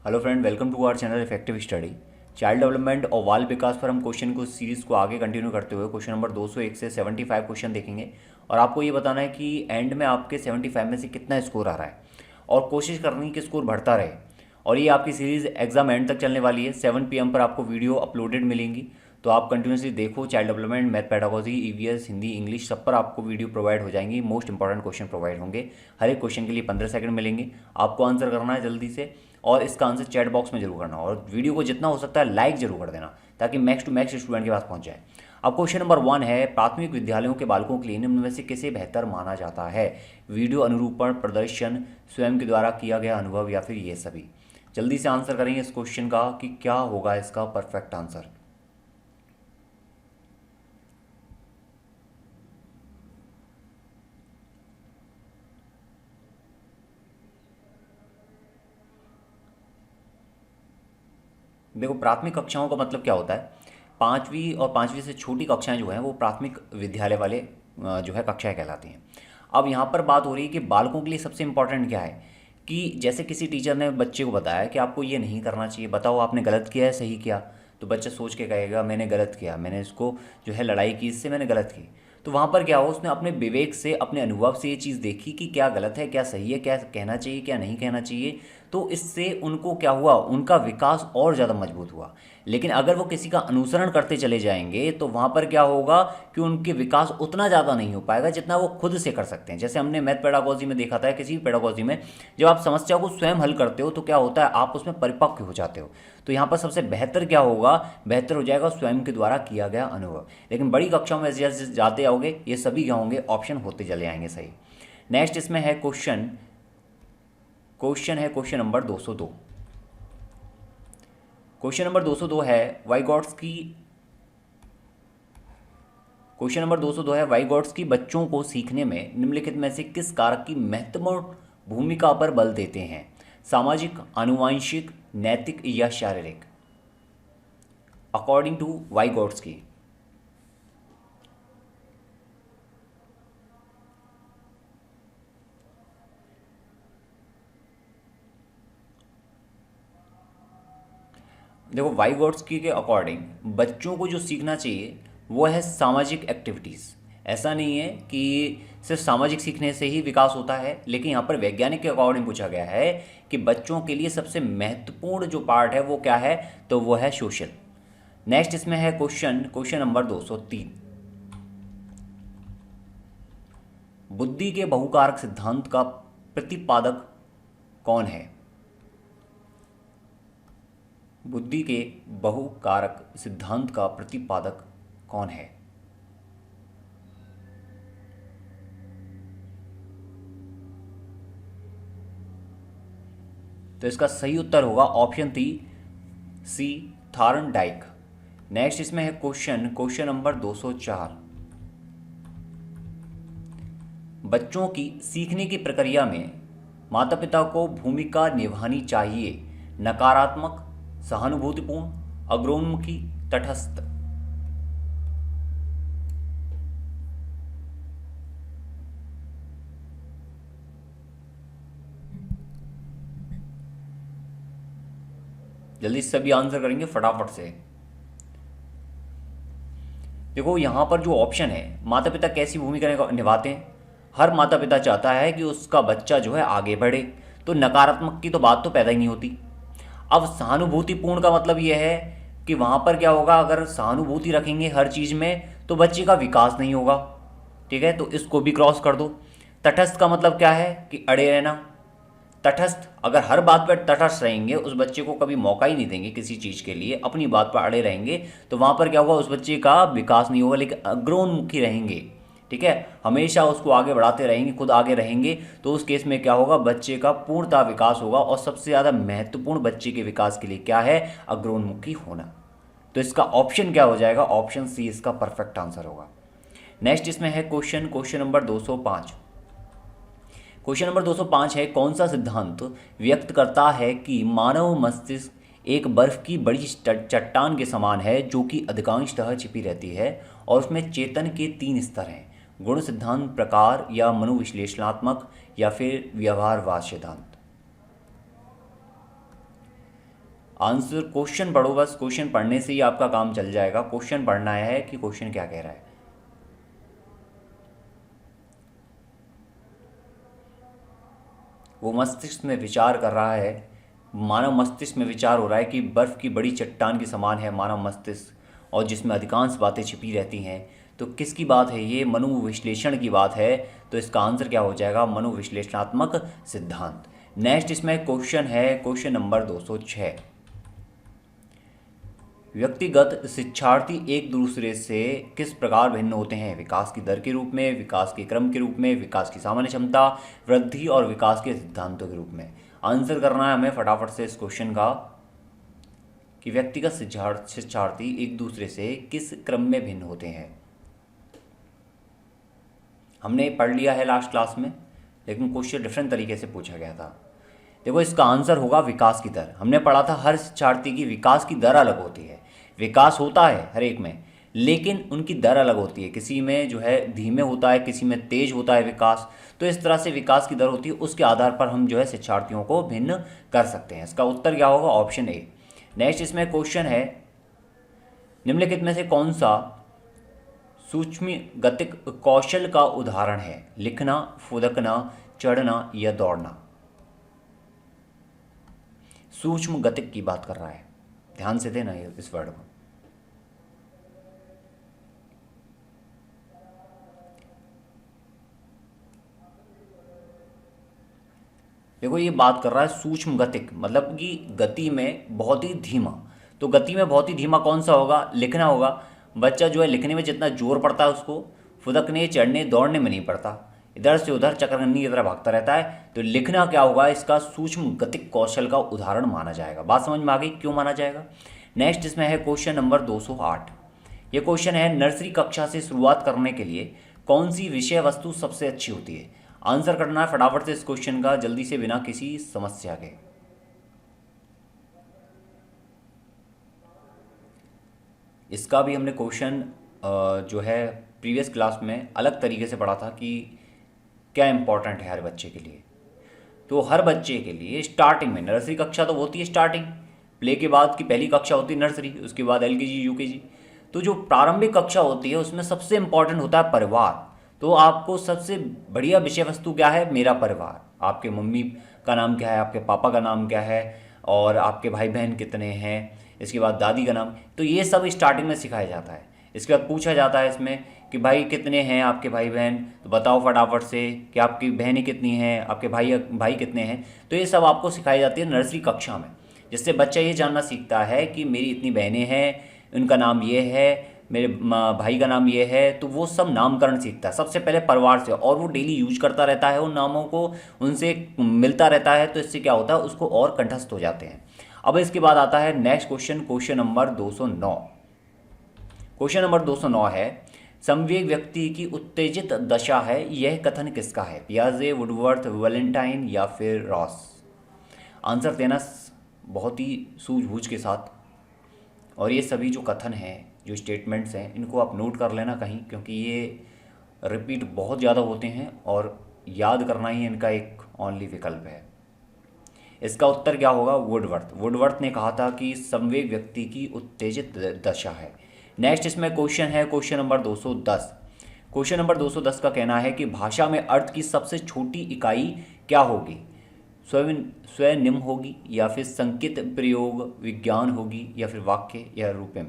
Hello friend, welcome to our channel effective study. Child development और बाल विकास पर हम क्वेश्चन को सीरीज़ को आगे कंटिन्यू करते हुए क्वेश्चन नंबर 201 से 75 क्वेश्चन देखेंगे और आपको ये बताना है कि एंड में आपके 75 में से कितना स्कोर आ रहा है और कोशिश करनी है कि स्कोर बढ़ता रहे। और ये आपकी सीरीज़ एग्जाम एंड तक चलने वाली है। 7 PM पर आपको वीडियो अपलोडेड मिलेंगी, तो आप कंटिन्यूसली देखो। Child development, math pedagogy, EVS, Hindi, English, सब पर आपको वीडियो प्रोवाइड हो जाएंगी। मोस्ट इंपॉर्टेंट क्वेश्चन प्रोवाइड होंगे। हर एक क्वेश्चन के लिए 15 सेकंड मिलेंगे। आपको आंसर करना है जल्दी से और इसका आंसर चैट बॉक्स में जरूर करना और वीडियो को जितना हो सकता है लाइक जरूर कर देना ताकि मैक्स टू मैक्स स्टूडेंट के पास पहुंच जाए। अब क्वेश्चन नंबर 1 है, प्राथमिक विद्यालयों के बालकों के लिए निम्न में से किसे बेहतर माना जाता है? वीडियो अनुरूपण, प्रदर्शन, स्वयं के द्वारा किया गया अनुभव या फिर ये सभी। जल्दी से आंसर करेंगे इस क्वेश्चन का कि क्या होगा इसका परफेक्ट आंसर। देखो, प्राथमिक कक्षाओं का मतलब क्या होता है? पाँचवीं और पाँचवीं से छोटी कक्षाएं जो हैं वो प्राथमिक विद्यालय वाले जो है कक्षाएं कहलाती हैं। अब यहाँ पर बात हो रही है कि बालकों के लिए सबसे इम्पोर्टेंट क्या है कि जैसे किसी टीचर ने बच्चे को बताया कि आपको ये नहीं करना चाहिए, बताओ आपने गलत किया है सही किया। तो बच्चा सोच के कहेगा मैंने गलत किया, मैंने इसको जो है लड़ाई की, इससे मैंने गलत की। तो वहाँ पर क्या हो, उसने अपने विवेक से, अपने अनुभव से ये चीज़ देखी कि क्या गलत है, क्या सही है, क्या कहना चाहिए, क्या नहीं कहना चाहिए। तो इससे उनको क्या हुआ, उनका विकास और ज़्यादा मजबूत हुआ। लेकिन अगर वो किसी का अनुसरण करते चले जाएंगे तो वहाँ पर क्या होगा कि उनके विकास उतना ज़्यादा नहीं हो पाएगा जितना वो खुद से कर सकते हैं। जैसे हमने मैथ पेडागोजी में देखा था, किसी भी पेडागोजी में जब आप समस्या को स्वयं हल करते हो तो क्या होता है, आप उसमें परिपक्व हो जाते हो। तो यहाँ पर सबसे बेहतर क्या होगा, बेहतर हो जाएगा स्वयं के द्वारा किया गया अनुभव। लेकिन बड़ी कक्षाओं में जैसे जाते आओगे ये सभी क्या होंगे, ऑप्शन होते चले आएंगे सही। नेक्स्ट इसमें है question, question number 202। Question number 202 है वाइगॉट्स्की। क्वेश्चन नंबर 202 है वाइगॉट्स्की बच्चों को सीखने में निम्नलिखित में से किस कारक की महत्वपूर्ण भूमिका पर बल देते हैं? सामाजिक, आनुवंशिक, नैतिक या शारीरिक? According to Vygotsky. देखो, वाइगॉट्स्की के अकॉर्डिंग बच्चों को जो सीखना चाहिए वो है सामाजिक एक्टिविटीज़। ऐसा नहीं है कि सिर्फ सामाजिक सीखने से ही विकास होता है, लेकिन यहाँ पर वैज्ञानिक के अकॉर्डिंग पूछा गया है कि बच्चों के लिए सबसे महत्वपूर्ण जो पार्ट है वो क्या है, तो वो है सोशल। नेक्स्ट इसमें है क्वेश्चन नंबर 203। बुद्धि के बहुकारक सिद्धांत का प्रतिपादक कौन है? बुद्धि के बहुकारक सिद्धांत का प्रतिपादक कौन है? तो इसका सही उत्तर होगा ऑप्शन सी, थार्नडाइक। नेक्स्ट इसमें है क्वेश्चन नंबर 204। बच्चों की सीखने की प्रक्रिया में माता पिता को भूमिका निभानी चाहिए, नकारात्मक, सहानुभूतिपूर्ण, अग्रोन्मुखी, तटस्थ? जल्दी से सभी आंसर करेंगे फटाफट से। देखो, यहाँ पर जो ऑप्शन है, माता पिता कैसी भूमिका निभाते हैं? हर माता पिता चाहता है कि उसका बच्चा जो है आगे बढ़े, तो नकारात्मक की तो बात तो पैदा ही नहीं होती। अब सहानुभूतिपूर्ण का मतलब यह है कि वहाँ पर क्या होगा, अगर सहानुभूति रखेंगे हर चीज़ में तो बच्चे का विकास नहीं होगा। ठीक है, तो इसको भी क्रॉस कर दो। तटस्थ का मतलब क्या है कि अड़े रहना। तटस्थ, अगर हर बात पर तटस्थ रहेंगे, उस बच्चे को कभी मौका ही नहीं देंगे किसी चीज़ के लिए, अपनी बात पर अड़े रहेंगे, तो वहाँ पर क्या होगा, उस बच्चे का विकास नहीं होगा। लेकिन अग्रोन्मुखी रहेंगे, ठीक है, हमेशा उसको आगे बढ़ाते रहेंगे, खुद आगे रहेंगे, तो उस केस में क्या होगा, बच्चे का पूर्णतः विकास होगा। और सबसे ज़्यादा महत्वपूर्ण बच्चे के विकास के लिए क्या है, अग्रोन्मुखी होना। तो इसका ऑप्शन क्या हो जाएगा, ऑप्शन सी इसका परफेक्ट आंसर होगा। नेक्स्ट इसमें है क्वेश्चन नंबर 205। क्वेश्चन नंबर 205 है, कौन सा सिद्धांत व्यक्त करता है कि मानव मस्तिष्क एक बर्फ की बड़ी चट्टान के समान है जो कि अधिकांशतः छिपी रहती है और उसमें चेतन के 3 स्तर हैं? गुण सिद्धांत, प्रकार या मनोविश्लेषणात्मक या फिर व्यवहारवाद सिद्धांत? आंसर क्वेश्चन पढ़ो, बस क्वेश्चन पढ़ने से ही आपका काम चल जाएगा। क्वेश्चन पढ़ना है कि क्वेश्चन क्या कह रहा है। वो मस्तिष्क में विचार कर रहा है, मानव मस्तिष्क में विचार हो रहा है कि बर्फ़ की बड़ी चट्टान के समान है मानव मस्तिष्क, और जिसमें अधिकांश बातें छिपी रहती हैं। तो किसकी बात है ये? मनोविश्लेषण की बात है। तो इसका आंसर क्या हो जाएगा? मनोविश्लेषणात्मक सिद्धांत। नेक्स्ट इसमें क्वेश्चन है, क्वेश्चन नंबर 206। व्यक्तिगत शिक्षार्थी एक दूसरे से किस प्रकार भिन्न होते हैं? विकास की दर के रूप में, विकास के क्रम के रूप में, विकास की सामान्य क्षमता, वृद्धि और विकास के सिद्धांतों के रूप में। आंसर करना है हमें फटाफट से इस क्वेश्चन का कि व्यक्तिगत शिक्षार्थी एक दूसरे से किस क्रम में भिन्न होते हैं। हमने पढ़ लिया है लास्ट क्लास में, लेकिन क्वेश्चन डिफरेंट तरीके से पूछा गया था। देखो इसका आंसर होगा विकास की दर। हमने पढ़ा था हर शिक्षार्थी की विकास की दर अलग होती है। विकास होता है हर एक में, लेकिन उनकी दर अलग होती है। किसी में जो है धीमे होता है, किसी में तेज होता है विकास। तो इस तरह से विकास की दर होती है, उसके आधार पर हम जो है शिक्षार्थियों को भिन्न कर सकते हैं। इसका उत्तर क्या होगा? Option A. नेक्स्ट इसमें क्वेश्चन है, निम्नलिखित में से कौन सा सूक्ष्म गतिक कौशल का उदाहरण है? लिखना, फुदकना, चढ़ना या दौड़ना। सूक्ष्म गतिक की बात कर रहा है, ध्यान से देना इस वर्ड को। देखो ये बात कर रहा है सूक्ष्म गतिक, मतलब कि गति में बहुत ही धीमा। तो गति में बहुत ही धीमा कौन सा होगा? लिखना होगा। बच्चा जो है लिखने में जितना जोर पड़ता है उसको फुदकने, चढ़ने, दौड़ने में नहीं पड़ता। इधर से उधर चक्रगन्नी की तरह भागता रहता है। तो लिखना क्या होगा? इसका सूक्ष्म गतिक कौशल का उदाहरण माना जाएगा। बात समझ में आ गई क्यों माना जाएगा? नेक्स्ट इसमें है क्वेश्चन नंबर 208। ये क्वेश्चन है, नर्सरी कक्षा से शुरुआत करने के लिए कौन सी विषय वस्तु सबसे अच्छी होती है? आंसर करना है फटाफट से इस क्वेश्चन का, जल्दी से, बिना किसी समस्या के। इसका भी हमने क्वेश्चन जो है प्रीवियस क्लास में अलग तरीके से पढ़ा था कि क्या इंपॉर्टेंट है हर बच्चे के लिए। तो हर बच्चे के लिए स्टार्टिंग में नर्सरी कक्षा तो होती है, स्टार्टिंग प्ले के बाद की पहली कक्षा होती है नर्सरी, उसके बाद LKG, UKG। तो जो प्रारंभिक कक्षा होती है उसमें सबसे इम्पॉर्टेंट होता है परिवार। तो आपको सबसे बढ़िया विषय वस्तु क्या है? मेरा परिवार। आपके मम्मी का नाम क्या है, आपके पापा का नाम क्या है, और आपके भाई बहन कितने हैं, इसके बाद दादी का नाम। तो ये सब स्टार्टिंग में सिखाया जाता है। इसके बाद पूछा जाता है इसमें कि भाई कितने हैं आपके भाई बहन, तो बताओ फटाफट से कि आपकी बहनें कितनी हैं, आपके भाई कितने हैं। तो ये सब आपको सिखाई जाती है नर्सरी कक्षा में, जिससे बच्चा ये जानना सीखता है कि मेरी इतनी बहनें हैं, उनका नाम ये है, मेरे भाई का नाम ये है। तो वो सब नामकरण सीखता है सबसे पहले परिवार से, और वो डेली यूज करता रहता है उन नामों को, उनसे मिलता रहता है। तो इससे क्या होता है, उसको और कंठस्थ हो जाते हैं। अब इसके बाद आता है next question, question number 209। Question number 209 है, संवेग व्यक्ति की उत्तेजित दशा है, यह कथन किसका है? पियाजे, वुडवर्थ, वैलेंटाइन या फिर रॉस। आंसर देना बहुत ही सूझबूझ के साथ। और ये सभी जो कथन हैं, जो स्टेटमेंट्स हैं, इनको आप नोट कर लेना कहीं, क्योंकि ये रिपीट बहुत ज़्यादा होते हैं और याद करना ही इनका एक ओनली विकल्प है। इसका उत्तर क्या होगा? वुडवर्थ ने कहा था कि संवेग व्यक्ति की उत्तेजित दशा है। नेक्स्ट इसमें क्वेश्चन है, क्वेश्चन नंबर 210। क्वेश्चन नंबर 210 का कहना है कि भाषा में अर्थ की सबसे छोटी इकाई क्या होगी? स्वनिम होगी, या फिर संकेत प्रयोग विज्ञान होगी, या फिर वाक्य या रूपम।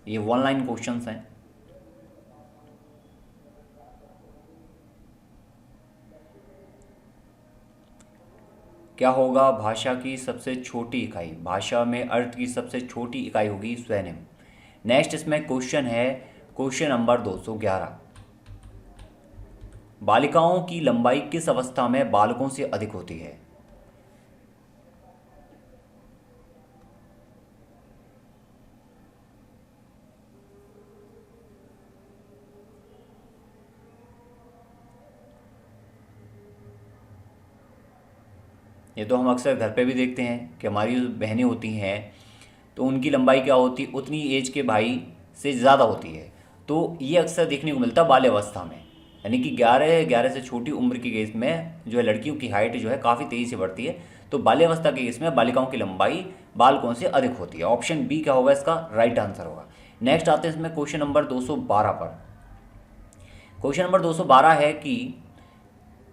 ये 1 लाइन क्वेश्चंस हैं। क्या होगा भाषा की सबसे छोटी इकाई? भाषा में अर्थ की सबसे छोटी इकाई होगी स्वनिम। नेक्स्ट इसमें क्वेश्चन है, क्वेश्चन नंबर 211। बालिकाओं की लंबाई किस अवस्था में बालकों से अधिक होती है? ये तो हम अक्सर घर पे भी देखते हैं कि हमारी जो बहनें होती हैं तो उनकी लंबाई क्या होती, उतनी एज के भाई से ज़्यादा होती है। तो ये अक्सर देखने को मिलता है बाल्यावस्था में, यानी कि 11 से छोटी उम्र की एज में जो है लड़कियों की हाइट जो है काफ़ी तेज़ी से बढ़ती है। तो बाल्यावस्था के केस में बालिकाओं की लंबाई बालकों से अधिक होती है। ऑप्शन बी क्या होगा इसका राइट आंसर होगा। नेक्स्ट आते हैं इसमें क्वेश्चन नंबर 212 पर। क्वेश्चन नंबर 212 है कि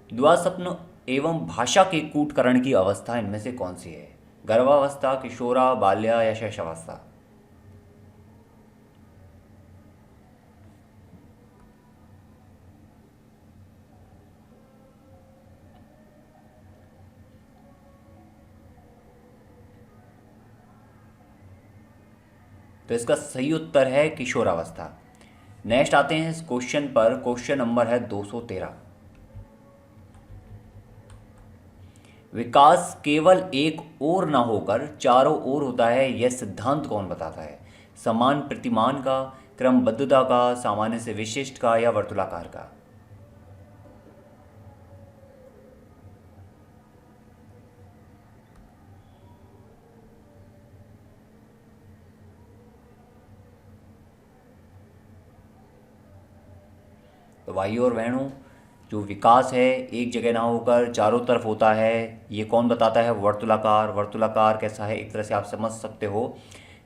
द्विस्वप्न एवं भाषा के कूटकरण की अवस्था इनमें से कौन सी है? गर्भावस्था, किशोरा, बाल्या या शैशवावस्था? तो इसका सही उत्तर है किशोरावस्था। नेक्स्ट आते हैं इस क्वेश्चन पर। क्वेश्चन नंबर है 213। विकास केवल एक ओर ना होकर चारों ओर होता है, यह सिद्धांत कौन बताता है? समान प्रतिमान का, क्रमबद्धता का, सामान्य से विशिष्ट का या वर्तुलाकार का? तो भाइयों और बहनों, जो विकास है एक जगह ना होकर चारों तरफ होता है, ये कौन बताता है? वर्तुलाकार। वर्तुलाकार कैसा है? एक तरह से आप समझ सकते हो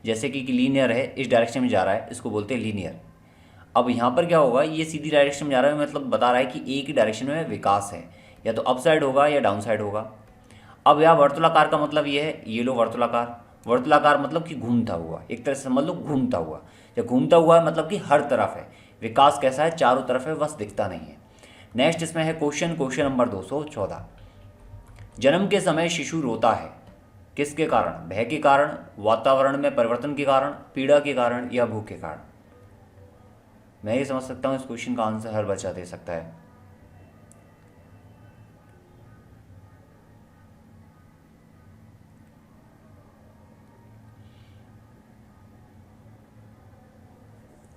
जैसे कि लीनियर है, इस डायरेक्शन में जा रहा है, इसको बोलते हैं लीनियर। अब यहाँ पर क्या होगा, ये सीधी डायरेक्शन में जा रहा है, मतलब बता रहा है कि एक ही डायरेक्शन में विकास है, या तो अप साइड होगा या डाउन साइड होगा। अब यहाँ वर्तुलाकार का मतलब ये है, ये लो वर्तुलाकार। वर्तुलाकार मतलब कि घूमता हुआ, एक तरह से समझ लो घूमता हुआ। जब घूमता हुआ है मतलब कि हर तरफ है। विकास कैसा है? चारों तरफ है, बस दिखता नहीं है। नेक्स्ट इसमें है क्वेश्चन नंबर 214। जन्म के समय शिशु रोता है, किसके कारण? भय के कारण, वातावरण में परिवर्तन के कारण, पीड़ा के कारण या भूख के कारण? मैं ये समझ सकता हूँ इस क्वेश्चन का आंसर हर बच्चा दे सकता है।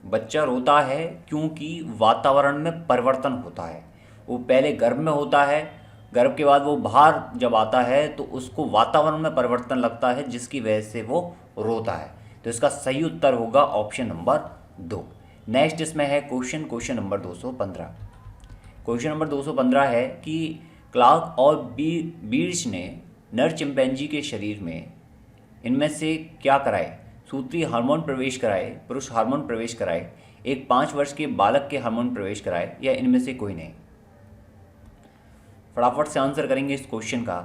बच्चा रोता है क्योंकि वातावरण में परिवर्तन होता है। वो पहले गर्भ में होता है, गर्भ के बाद वो बाहर जब आता है तो उसको वातावरण में परिवर्तन लगता है, जिसकी वजह से वो रोता है। तो इसका सही उत्तर होगा ऑप्शन नंबर 2। नेक्स्ट इसमें है क्वेश्चन नंबर 215। क्वेश्चन नंबर 215 है कि क्लार्क और बीर्च ने नर चिंपैंजी के शरीर में इनमें से क्या कराए? सूत्री हार्मोन प्रवेश कराए, पुरुष हार्मोन प्रवेश कराए, एक 5 वर्ष के बालक के हार्मोन प्रवेश कराए, या इनमें से कोई नहीं? फटाफट से आंसर करेंगे इस क्वेश्चन का।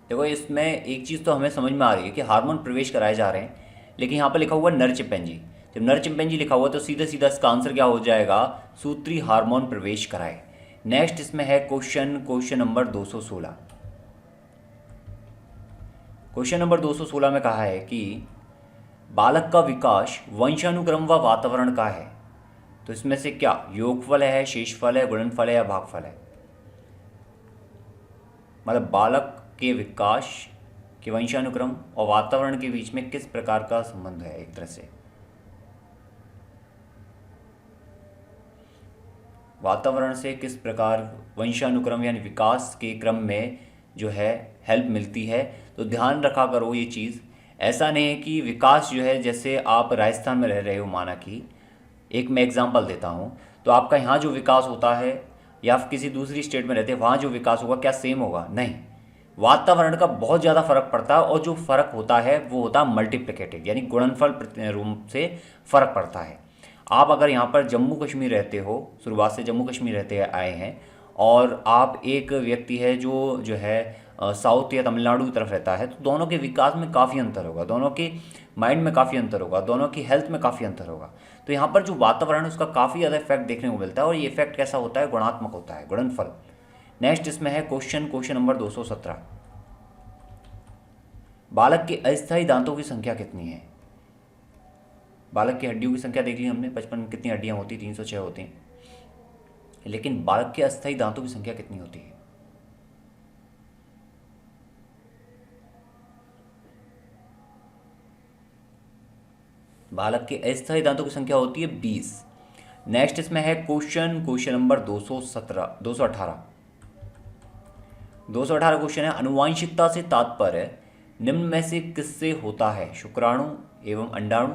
देखो, इसमें एक चीज़ तो हमें समझ में आ रही है कि हार्मोन प्रवेश कराए जा रहे हैं, लेकिन यहाँ पर लिखा हुआ नर चिंपैंजी। जब नर चिंपैंजी लिखा हुआ तो सीधा सीधा इसका आंसर क्या हो जाएगा? सूत्री हार्मोन प्रवेश कराए। नेक्स्ट इसमें है क्वेश्चन नंबर 216। क्वेश्चन नंबर 216 में कहा है कि बालक का विकास वंशानुक्रम व वातावरण का है। तो इसमें से क्या योगफल है, शेषफल है, गुणनफल है या भागफल है? मतलब बालक के विकास के वंशानुक्रम और वातावरण के बीच में किस प्रकार का संबंध है? एक तरह से वातावरण से किस प्रकार वंशानुक्रम यानी विकास के क्रम में जो है हेल्प मिलती है। तो ध्यान रखा करो ये चीज़। ऐसा नहीं है कि विकास जो है, जैसे आप राजस्थान में रह रहे हो, माना कि एक मैं एग्जांपल देता हूँ, तो आपका यहाँ जो विकास होता है या आप किसी दूसरी स्टेट में रहते हैं, वहाँ जो विकास होगा क्या सेम होगा? नहीं, वातावरण का बहुत ज़्यादा फर्क पड़ता है, और जो फर्क होता है वो होता है मल्टीप्लिकेटिव, यानी गुणनफल रूप से फर्क पड़ता है। आप अगर यहाँ पर जम्मू कश्मीर रहते हो, शुरुआत से जम्मू कश्मीर रहते आए हैं, और आप एक व्यक्ति है जो है साउथ या तमिलनाडु की तरफ रहता है, तो दोनों के विकास में काफ़ी अंतर होगा, दोनों के माइंड में काफ़ी अंतर होगा, दोनों की हेल्थ में काफ़ी अंतर होगा। तो यहाँ पर जो वातावरण है उसका काफ़ी ज़्यादा इफेक्ट देखने को मिलता है, और ये इफेक्ट कैसा होता है? गुणात्मक होता है, गुणनफल। नेक्स्ट इसमें है क्वेश्चन नंबर 217। बालक के अस्थायी दांतों की संख्या कितनी है? बालक की हड्डियों की संख्या देख ली हमने, 55 कितनी हड्डियां होती? 306 होती हैं। लेकिन बालक के अस्थायी दांतों की संख्या कितनी होती है? बालक के अस्थायी दांतों की संख्या होती है 20। नेक्स्ट इसमें है क्वेश्चन नंबर 218 क्वेश्चन है, अनुवांशिकता से तात्पर्य निम्न में से किससे होता है शुक्राणु एवं अंडाणु,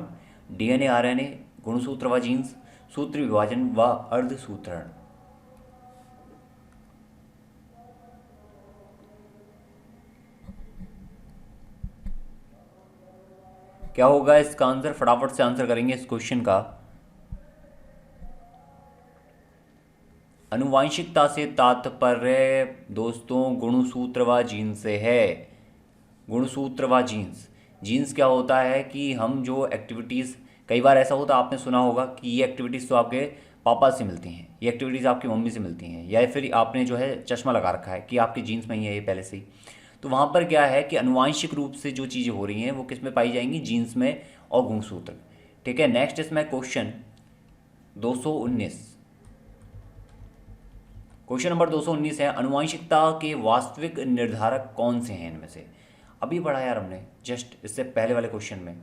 डीएनए आरएनए, गुणसूत्र व जीन्स, सूत्र विभाजन व अर्धसूत्रण? क्या होगा इसका आंसर? फटाफट से आंसर करेंगे इस क्वेश्चन का। अनुवांशिकता से तात्पर्य दोस्तों गुणसूत्र व जीन्स से है। गुणसूत्र व जीन्स। जीन्स क्या होता है कि हम जो एक्टिविटीज़, कई बार ऐसा होता है आपने सुना होगा कि ये एक्टिविटीज़ तो आपके पापा से मिलती हैं, ये एक्टिविटीज़ आपकी मम्मी से मिलती हैं, या फिर आपने जो है चश्मा लगा रखा है कि आपकी जीन्स में ही है ये पहले से ही। तो वहाँ पर क्या है कि अनुवांशिक रूप से जो चीज़ें हो रही हैं वो किस में पाई जाएंगी? जीन्स में और गुणसूत्र। ठीक है, नेक्स्ट इसमें क्वेश्चन 219। क्वेश्चन नंबर 219 है, अनुवांशिकता के वास्तविक निर्धारक कौन से हैं इनमें से? अभी पढ़ा यार हमने जस्ट इससे पहले वाले क्वेश्चन में।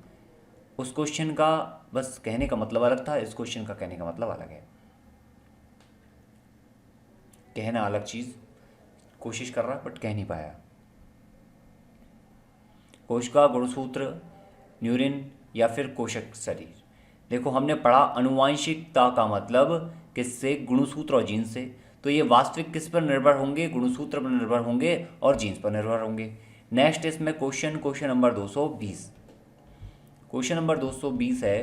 उस क्वेश्चन का बस कहने का मतलब अलग था, इस क्वेश्चन का कहने का मतलब अलग है। कहना अलग चीज़, कोशिश कर रहा बट कह नहीं पाया। कोशिका, गुणसूत्र, न्यूरिन या फिर कोशक शरीर। देखो हमने पढ़ा अनुवांशिकता का मतलब किससे? गुणसूत्र और जीन्स से। तो ये वास्तविक किस पर निर्भर होंगे? गुणसूत्र पर निर्भर होंगे और जीन्स पर निर्भर होंगे। नेक्स्ट इसमें क्वेश्चन नंबर 220। क्वेश्चन नंबर 220 है,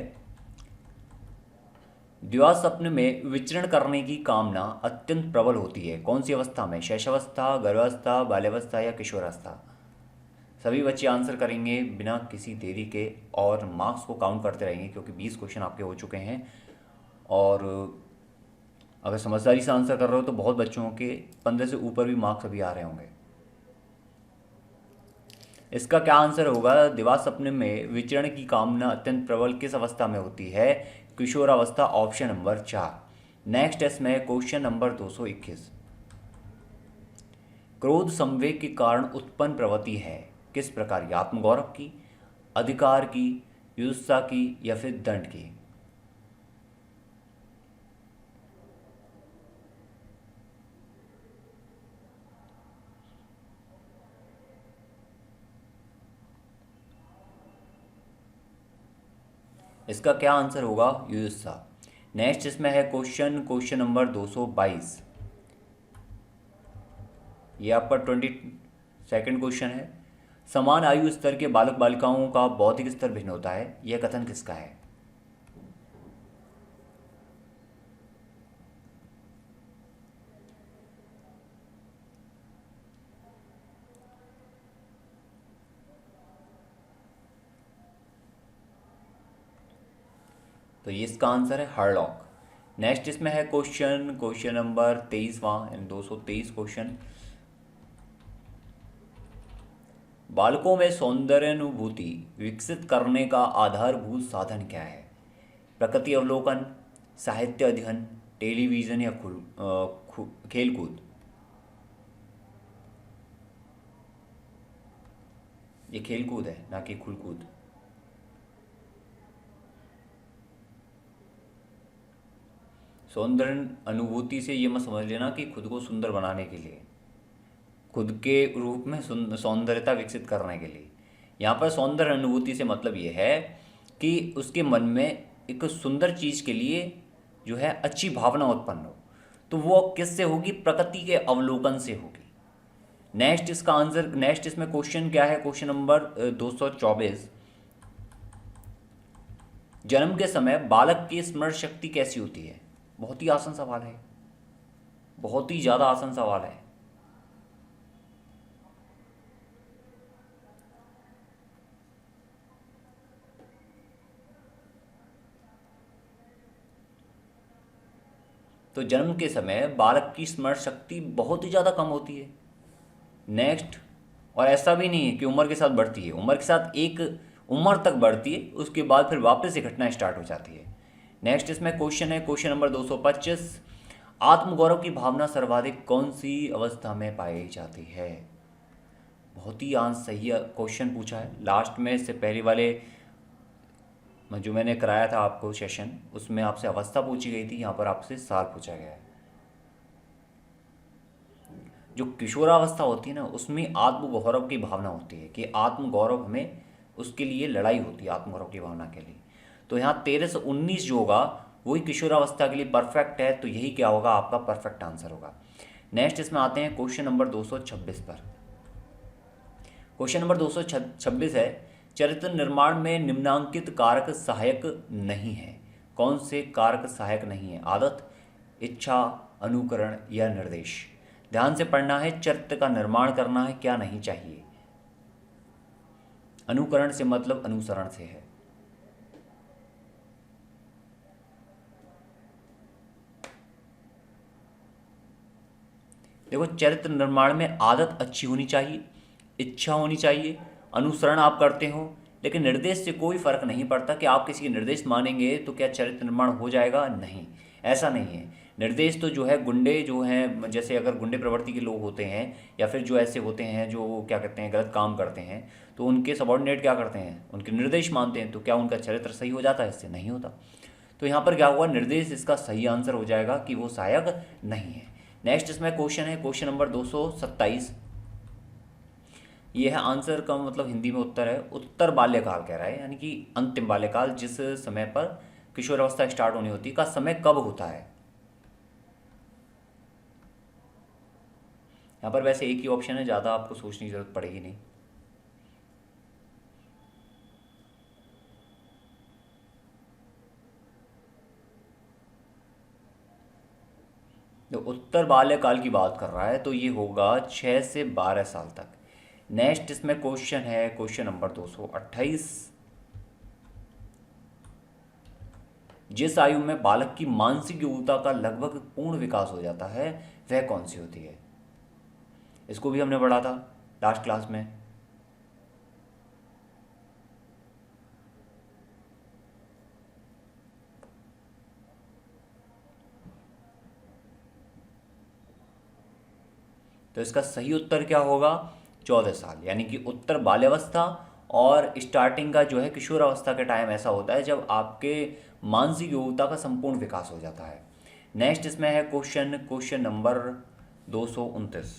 द्वितीय स्वप्न में विचरण करने की कामना अत्यंत प्रबल होती है, कौन सी अवस्था में? शैशवावस्था, गर्भावस्था, बाल्यावस्था या किशोरावस्था? सभी बच्चे आंसर करेंगे बिना किसी देरी के और मार्क्स को काउंट करते रहेंगे क्योंकि 20 क्वेश्चन आपके हो चुके हैं। और अगर समझदारी से आंसर कर रहे हो तो बहुत बच्चों के 15 से ऊपर भी मार्क्स अभी आ रहे होंगे। इसका क्या आंसर होगा? दिवा सपने में विचरण की कामना अत्यंत प्रबल किस अवस्था में होती है? किशोरावस्था, ऑप्शन नंबर 4। नेक्स्ट इसमें क्वेश्चन नंबर 221। क्रोध संवेग के कारण उत्पन्न प्रवृत्ति है किस प्रकार की? आत्मगौरव की, अधिकार की, युत्सा की या फिर दंड की? इसका क्या आंसर होगा? युत्सा। नेक्स्ट इसमें है क्वेश्चन नंबर 222। ये आपका 22nd क्वेश्चन है। समान आयु स्तर के बालक बालिकाओं का बौद्धिक स्तर भिन्न होता है, यह कथन किसका है? तो ये इसका आंसर है हर्लॉक। नेक्स्ट इसमें है क्वेश्चन नंबर 23वां, 223 क्वेश्चन। बालकों में सौंदर्यानुभूति विकसित करने का आधारभूत साधन क्या है? प्रकृति अवलोकन, साहित्य अध्ययन, टेलीविज़न या खेलकूद? ये खेलकूद है ना कि खुलकूद। सौंदर्य अनुभूति से ये मत समझ लेना कि खुद को सुंदर बनाने के लिए, खुद के रूप में सौंदर्यता विकसित करने के लिए। यहाँ पर सौंदर्य अनुभूति से मतलब ये है कि उसके मन में एक सुंदर चीज़ के लिए जो है अच्छी भावना उत्पन्न हो। तो वो किससे होगी? प्रकृति के अवलोकन से होगी। नेक्स्ट इसमें क्वेश्चन क्या है? Question number 224। जन्म के समय बालक की स्मरण शक्ति कैसी होती है? बहुत ही आसान सवाल है, बहुत ही ज़्यादा आसान सवाल है। तो जन्म के समय बालक की स्मरण शक्ति बहुत ही ज़्यादा कम होती है। नेक्स्ट, और ऐसा भी नहीं है कि उम्र के साथ बढ़ती है, उम्र के साथ एक उम्र तक बढ़ती है, उसके बाद फिर वापस से घटना स्टार्ट हो जाती है। नेक्स्ट इसमें क्वेश्चन है क्वेश्चन नंबर 225। आत्मगौरव की भावना सर्वाधिक कौन सी अवस्था में पाई जाती है? बहुत ही सही क्वेश्चन पूछा है। लास्ट में इससे पहले वाले जो मैंने कराया था आपको सेशन, उसमें आपसे अवस्था पूछी गई थी, यहाँ पर आपसे साल पूछा गया है। जो किशोरावस्था होती है ना, उसमें आत्मगौरव की भावना होती है कि आत्मगौरव हमें, उसके लिए लड़ाई होती है आत्मगौरव की भावना के लिए। तो यहाँ 13 से 19 जो होगा वही किशोरावस्था के लिए परफेक्ट है, तो यही क्या होगा, आपका परफेक्ट आंसर होगा। नेक्स्ट इसमें आते हैं क्वेश्चन नंबर 226 पर। क्वेश्चन नंबर 226 है, चरित्र निर्माण में निम्नांकित कारक सहायक नहीं है। कौन से कारक सहायक नहीं है? आदत, इच्छा, अनुकरण या निर्देश। ध्यान से पढ़ना है, चरित्र का निर्माण करना है, क्या नहीं चाहिए। अनुकरण से मतलब अनुसरण से है। देखो, चरित्र निर्माण में आदत अच्छी होनी चाहिए, इच्छा होनी चाहिए, अनुसरण आप करते हो, लेकिन निर्देश से कोई फर्क नहीं पड़ता कि आप किसी के निर्देश मानेंगे तो क्या चरित्र निर्माण हो जाएगा, नहीं, ऐसा नहीं है। निर्देश तो जो है, गुंडे जो हैं, जैसे अगर गुंडे प्रवृत्ति के लोग होते हैं या फिर जो ऐसे होते हैं जो क्या कहते हैं, गलत काम करते हैं, तो उनके सबॉर्डिनेट क्या करते हैं, उनके निर्देश मानते हैं, तो क्या उनका चरित्र सही हो जाता है? इससे नहीं होता। तो यहाँ पर क्या हुआ, निर्देश इसका सही आंसर हो जाएगा कि वो सहायक नहीं है। नेक्स्ट इसमें क्वेश्चन है, क्वेश्चन नंबर 227। ये है आंसर का मतलब हिंदी में उत्तर है। उत्तर बाल्यकाल कह रहा है, यानी कि अंतिम बाल्यकाल, जिस समय पर किशोरावस्था स्टार्ट होनी होती है, का समय कब होता है। यहाँ पर वैसे एक ही ऑप्शन है, ज़्यादा आपको सोचने की जरूरत पड़ेगी नहीं। तो उत्तर बाल्यकाल की बात कर रहा है, तो ये होगा 6 से 12 साल तक। नेक्स्ट इसमें क्वेश्चन है, क्वेश्चन नंबर 228। जिस आयु में बालक की मानसिक योग्यता का लगभग पूर्ण विकास हो जाता है, वह कौन सी होती है? इसको भी हमने पढ़ा था लास्ट क्लास में। तो इसका सही उत्तर क्या होगा, 14 साल। यानी कि उत्तर बाल्यावस्था और स्टार्टिंग का जो है किशोरावस्था का टाइम ऐसा होता है जब आपके मानसिक योग्यता का संपूर्ण विकास हो जाता है। नेक्स्ट इसमें है क्वेश्चन, क्वेश्चन नंबर 229।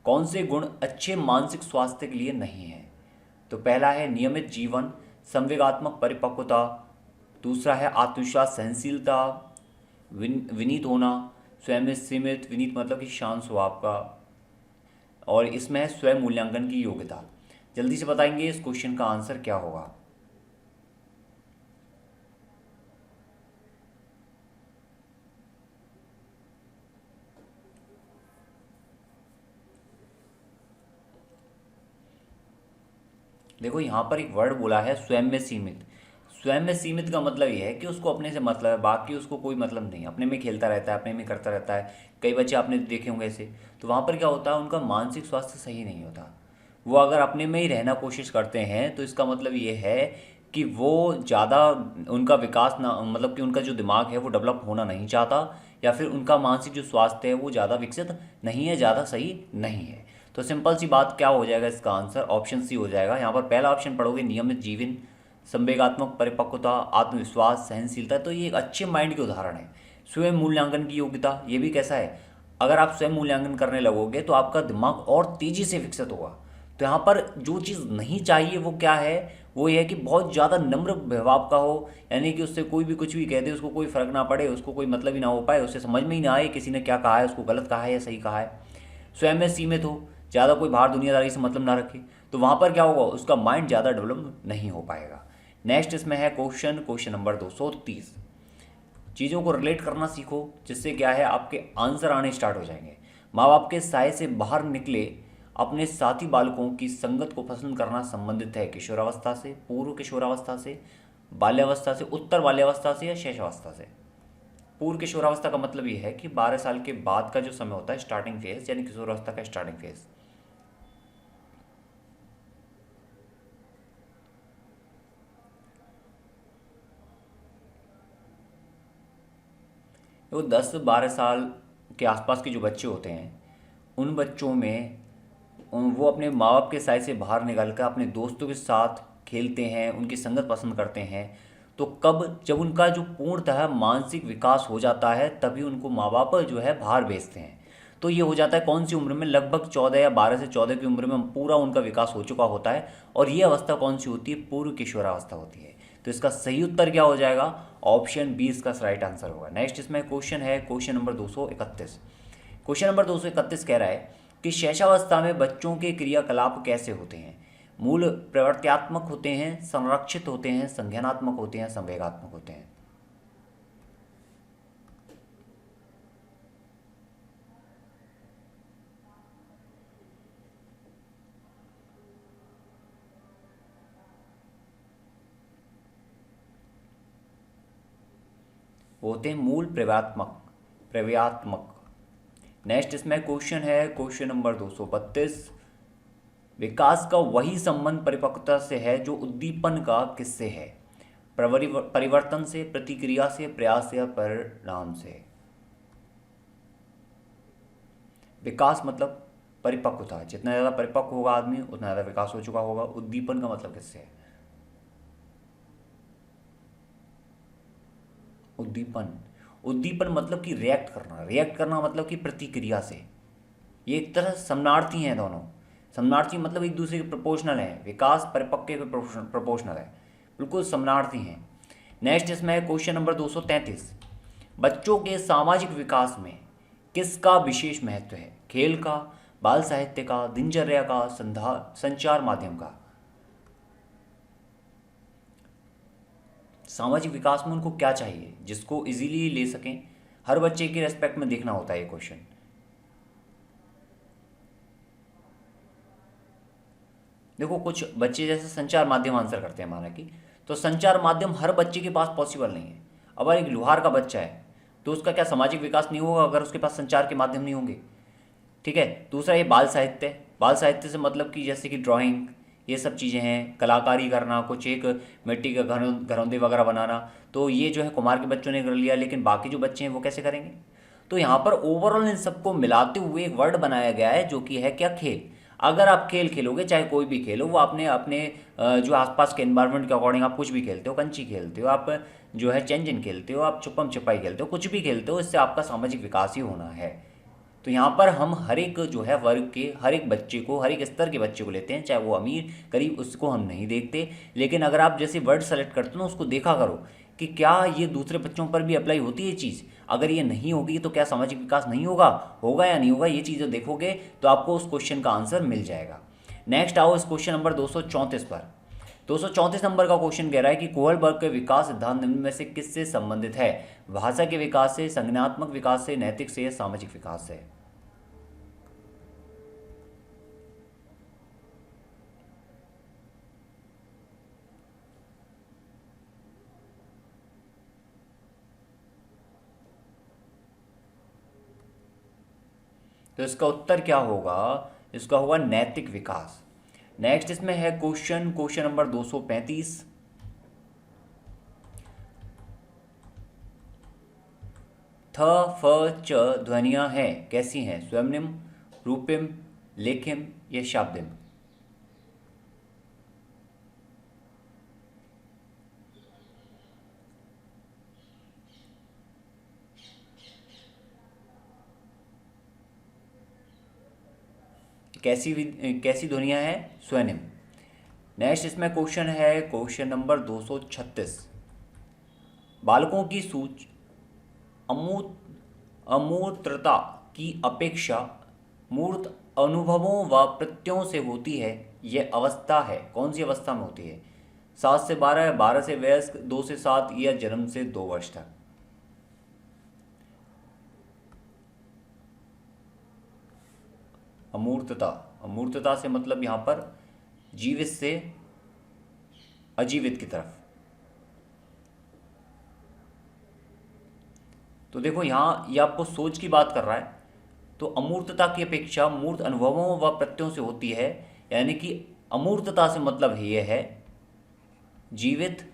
कौन से गुण अच्छे मानसिक स्वास्थ्य के लिए नहीं है? तो पहला है नियमित जीवन, संवेगात्मक परिपक्वता। दूसरा है आत्मविश्वास, सहनशीलता, विनीत होना, स्वयं में सीमित, विनीत मतलब कि शांत स्वभाव का। और इसमें है स्वयं मूल्यांकन की योग्यता। जल्दी से बताएंगे इस क्वेश्चन का आंसर क्या होगा। देखो, यहाँ पर एक वर्ड बोला है स्वयं में सीमित। स्वयं में सीमित का मतलब ये है कि उसको अपने से मतलब है, बाकी उसको कोई मतलब नहीं, अपने में खेलता रहता है, अपने में करता रहता है। कई बच्चे आपने देखे होंगे ऐसे। तो वहाँ पर क्या होता है, उनका मानसिक स्वास्थ्य सही नहीं होता। वो अगर अपने में ही रहना कोशिश करते हैं तो इसका मतलब ये है कि वो ज़्यादा, उनका विकास ना, मतलब कि उनका जो दिमाग है वो डेवलप होना नहीं चाहता, या फिर उनका मानसिक जो स्वास्थ्य है वो ज़्यादा विकसित नहीं है, ज़्यादा सही नहीं है। तो सिंपल सी बात क्या हो जाएगा, इसका आंसर ऑप्शन सी हो जाएगा। यहाँ पर पहला ऑप्शन पढ़ोगे, नियमित जीवन, संवेगात्मक परिपक्वता, आत्मविश्वास, सहनशीलता। तो ये एक अच्छे माइंड के उदाहरण है। स्वयं मूल्यांकन की योग्यता, ये भी कैसा है, अगर आप स्वयं मूल्यांकन करने लगोगे तो आपका दिमाग और तेज़ी से विकसित होगा। तो यहाँ पर जो चीज़ नहीं चाहिए वो क्या है, वो ये है कि बहुत ज़्यादा नम्र स्वभाव का हो, यानी कि उससे कोई भी कुछ भी कह दे उसको कोई फ़र्क ना पड़े, उसको कोई मतलब ही ना हो पाए, उससे समझ में ही ना आए किसी ने क्या कहा है, उसको गलत कहा है या सही कहा है। स्वयं में सीमित हो, ज़्यादा कोई बाहर दुनियादारी से मतलब ना रखे, तो वहाँ पर क्या होगा, उसका माइंड ज़्यादा डेवलप नहीं हो पाएगा। नेक्स्ट इसमें है क्वेश्चन, क्वेश्चन नंबर 230। चीज़ों को रिलेट करना सीखो, जिससे क्या है आपके आंसर आने स्टार्ट हो जाएंगे। माँ बाप के साय से बाहर निकले अपने साथी बालकों की संगत को पसंद करना संबंधित है किशोरावस्था से, पूर्व किशोरावस्था से, बाल्यावस्था से, उत्तर बाल्यावस्था से या शैशवावस्था से। पूर्व किशोरावस्था का मतलब ये है कि 12 साल के बाद का जो समय होता है, स्टार्टिंग फेज, यानी किशोरावस्था का स्टार्टिंग फेज। वो 10 12 साल के आसपास के जो बच्चे होते हैं, उन बच्चों में वो अपने माँ बाप के साय से बाहर निकल कर अपने दोस्तों के साथ खेलते हैं, उनकी संगत पसंद करते हैं। तो कब, जब उनका जो पूर्णतः मानसिक विकास हो जाता है तभी उनको माँ बाप जो है बाहर भेजते हैं। तो ये हो जाता है कौन सी उम्र में, लगभग 14 या 12 से 14 की उम्र में पूरा उनका विकास हो चुका होता है। और ये अवस्था कौन सी होती है, पूर्व किशोरावस्था होती है। तो इसका सही उत्तर क्या हो जाएगा, ऑप्शन बी इसका राइट आंसर होगा। नेक्स्ट इसमें क्वेश्चन है क्वेश्चन नंबर 231। क्वेश्चन नंबर 231 कह रहा है कि शैशवावस्था में बच्चों के क्रियाकलाप कैसे होते हैं। मूल प्रवर्त्यात्मक होते हैं, संरक्षित होते हैं, संज्ञानात्मक होते हैं, संवेगात्मक होते हैं। वो होते हैं मूल प्रव्यात्मक, प्रव्यात्मक। नेक्स्ट इसमें क्वेश्चन है क्वेश्चन नंबर 232। विकास का वही संबंध परिपक्वता से है जो उद्दीपन का किससे है। परिवर्तन से, प्रतिक्रिया से, प्रयास या परिणाम से। विकास मतलब परिपक्वता, जितना ज़्यादा परिपक्व होगा आदमी उतना ज़्यादा विकास हो चुका होगा। उद्दीपन का मतलब किससे है, उद्दीपन, उद्दीपन मतलब कि रिएक्ट करना, रिएक्ट करना मतलब कि प्रतिक्रिया से। ये एक तरह समनार्थी हैं दोनों। समनार्थी मतलब एक दूसरे के प्रोपोर्शनल हैं, विकास परिपक्व के प्रोपोर्शनल है, बिल्कुल समनार्थी हैं। नेक्स्ट इसमें है क्वेश्चन नंबर 233। बच्चों के सामाजिक विकास में किसका विशेष महत्व है। खेल का, बाल साहित्य का, दिनचर्या का, संचार माध्यम का। सामाजिक विकास में उनको क्या चाहिए जिसको इजीली ले सकें, हर बच्चे के रेस्पेक्ट में देखना होता है ये क्वेश्चन। देखो कुछ बच्चे जैसे संचार माध्यम आंसर करते हैं माना कि, तो संचार माध्यम हर बच्चे के पास पॉसिबल नहीं है। अब एक लुहार का बच्चा है तो उसका क्या सामाजिक विकास नहीं होगा अगर उसके पास संचार के माध्यम नहीं होंगे। ठीक है। दूसरा ये बाल साहित्य, बाल साहित्य से मतलब कि जैसे कि ड्राइंग, ये सब चीज़ें हैं, कलाकारी करना, कुछ एक मिट्टी का घरौंदे वगैरह बनाना, तो ये जो है कुमार के बच्चों ने कर लिया, लेकिन बाकी जो बच्चे हैं वो कैसे करेंगे। तो यहाँ पर ओवरऑल इन सबको मिलाते हुए एक वर्ड बनाया गया है जो कि है क्या, खेल। अगर आप खेल खेलोगे, चाहे कोई भी खेल हो, वो आपने अपने जो आसपास के एनवायरनमेंट के अकॉर्डिंग आप कुछ भी खेलते हो, कंची खेलते हो, आप जो है चेंजन खेलते हो, आप छुपम छिपाई खेलते हो, कुछ भी खेलते हो, इससे आपका सामाजिक विकास ही होना है। तो यहाँ पर हम हर एक जो है वर्ग के हर एक बच्चे को, हर एक स्तर के बच्चे को लेते हैं, चाहे वो अमीर गरीब, उसको हम नहीं देखते। लेकिन अगर आप जैसे वर्ड सेलेक्ट करते हो ना, उसको देखा करो कि क्या ये दूसरे बच्चों पर भी अप्लाई होती है ये चीज़। अगर ये नहीं होगी तो क्या सामाजिक विकास नहीं होगा, होगा या नहीं होगा, ये चीज़ें देखोगे तो आपको उस क्वेश्चन का आंसर मिल जाएगा। नेक्स्ट आओ इस क्वेश्चन नंबर 234 पर। 234 नंबर का क्वेश्चन कह रहा है कि कोहलबर्ग के विकास सिद्धांत निम्न में से किससे संबंधित है। भाषा के विकास से, संज्ञानात्मक विकास से, नैतिक से या सामाजिक विकास से। तो इसका उत्तर क्या होगा, इसका होगा नैतिक विकास। नेक्स्ट इसमें है क्वेश्चन नंबर 235। थ फ च ध्वनियां हैं, कैसी हैं, स्वयंनिम, रूपिम, लेखिम या शाब्दिम। कैसी ध्वनियां हैं, स्वयनिम। नेक्स्ट इसमें क्वेश्चन है क्वेश्चन नंबर 236। बालकों की सूच अमूर्तता की अपेक्षा मूर्त अनुभवों व प्रत्ययों से होती है। यह अवस्था है, कौन सी अवस्था में होती है। 7 से 12, 12 से वयस्क, 2 से 7 या जन्म से 2 वर्ष तक। अमूर्तता, अमूर्तता से मतलब यहाँ पर जीवित से अजीवित की तरफ। तो देखो यहाँ ये आपको सोच की बात कर रहा है। तो अमूर्तता की अपेक्षा मूर्त अनुभवों व प्रत्ययों से होती है, यानी कि अमूर्तता से मतलब ये है जीवित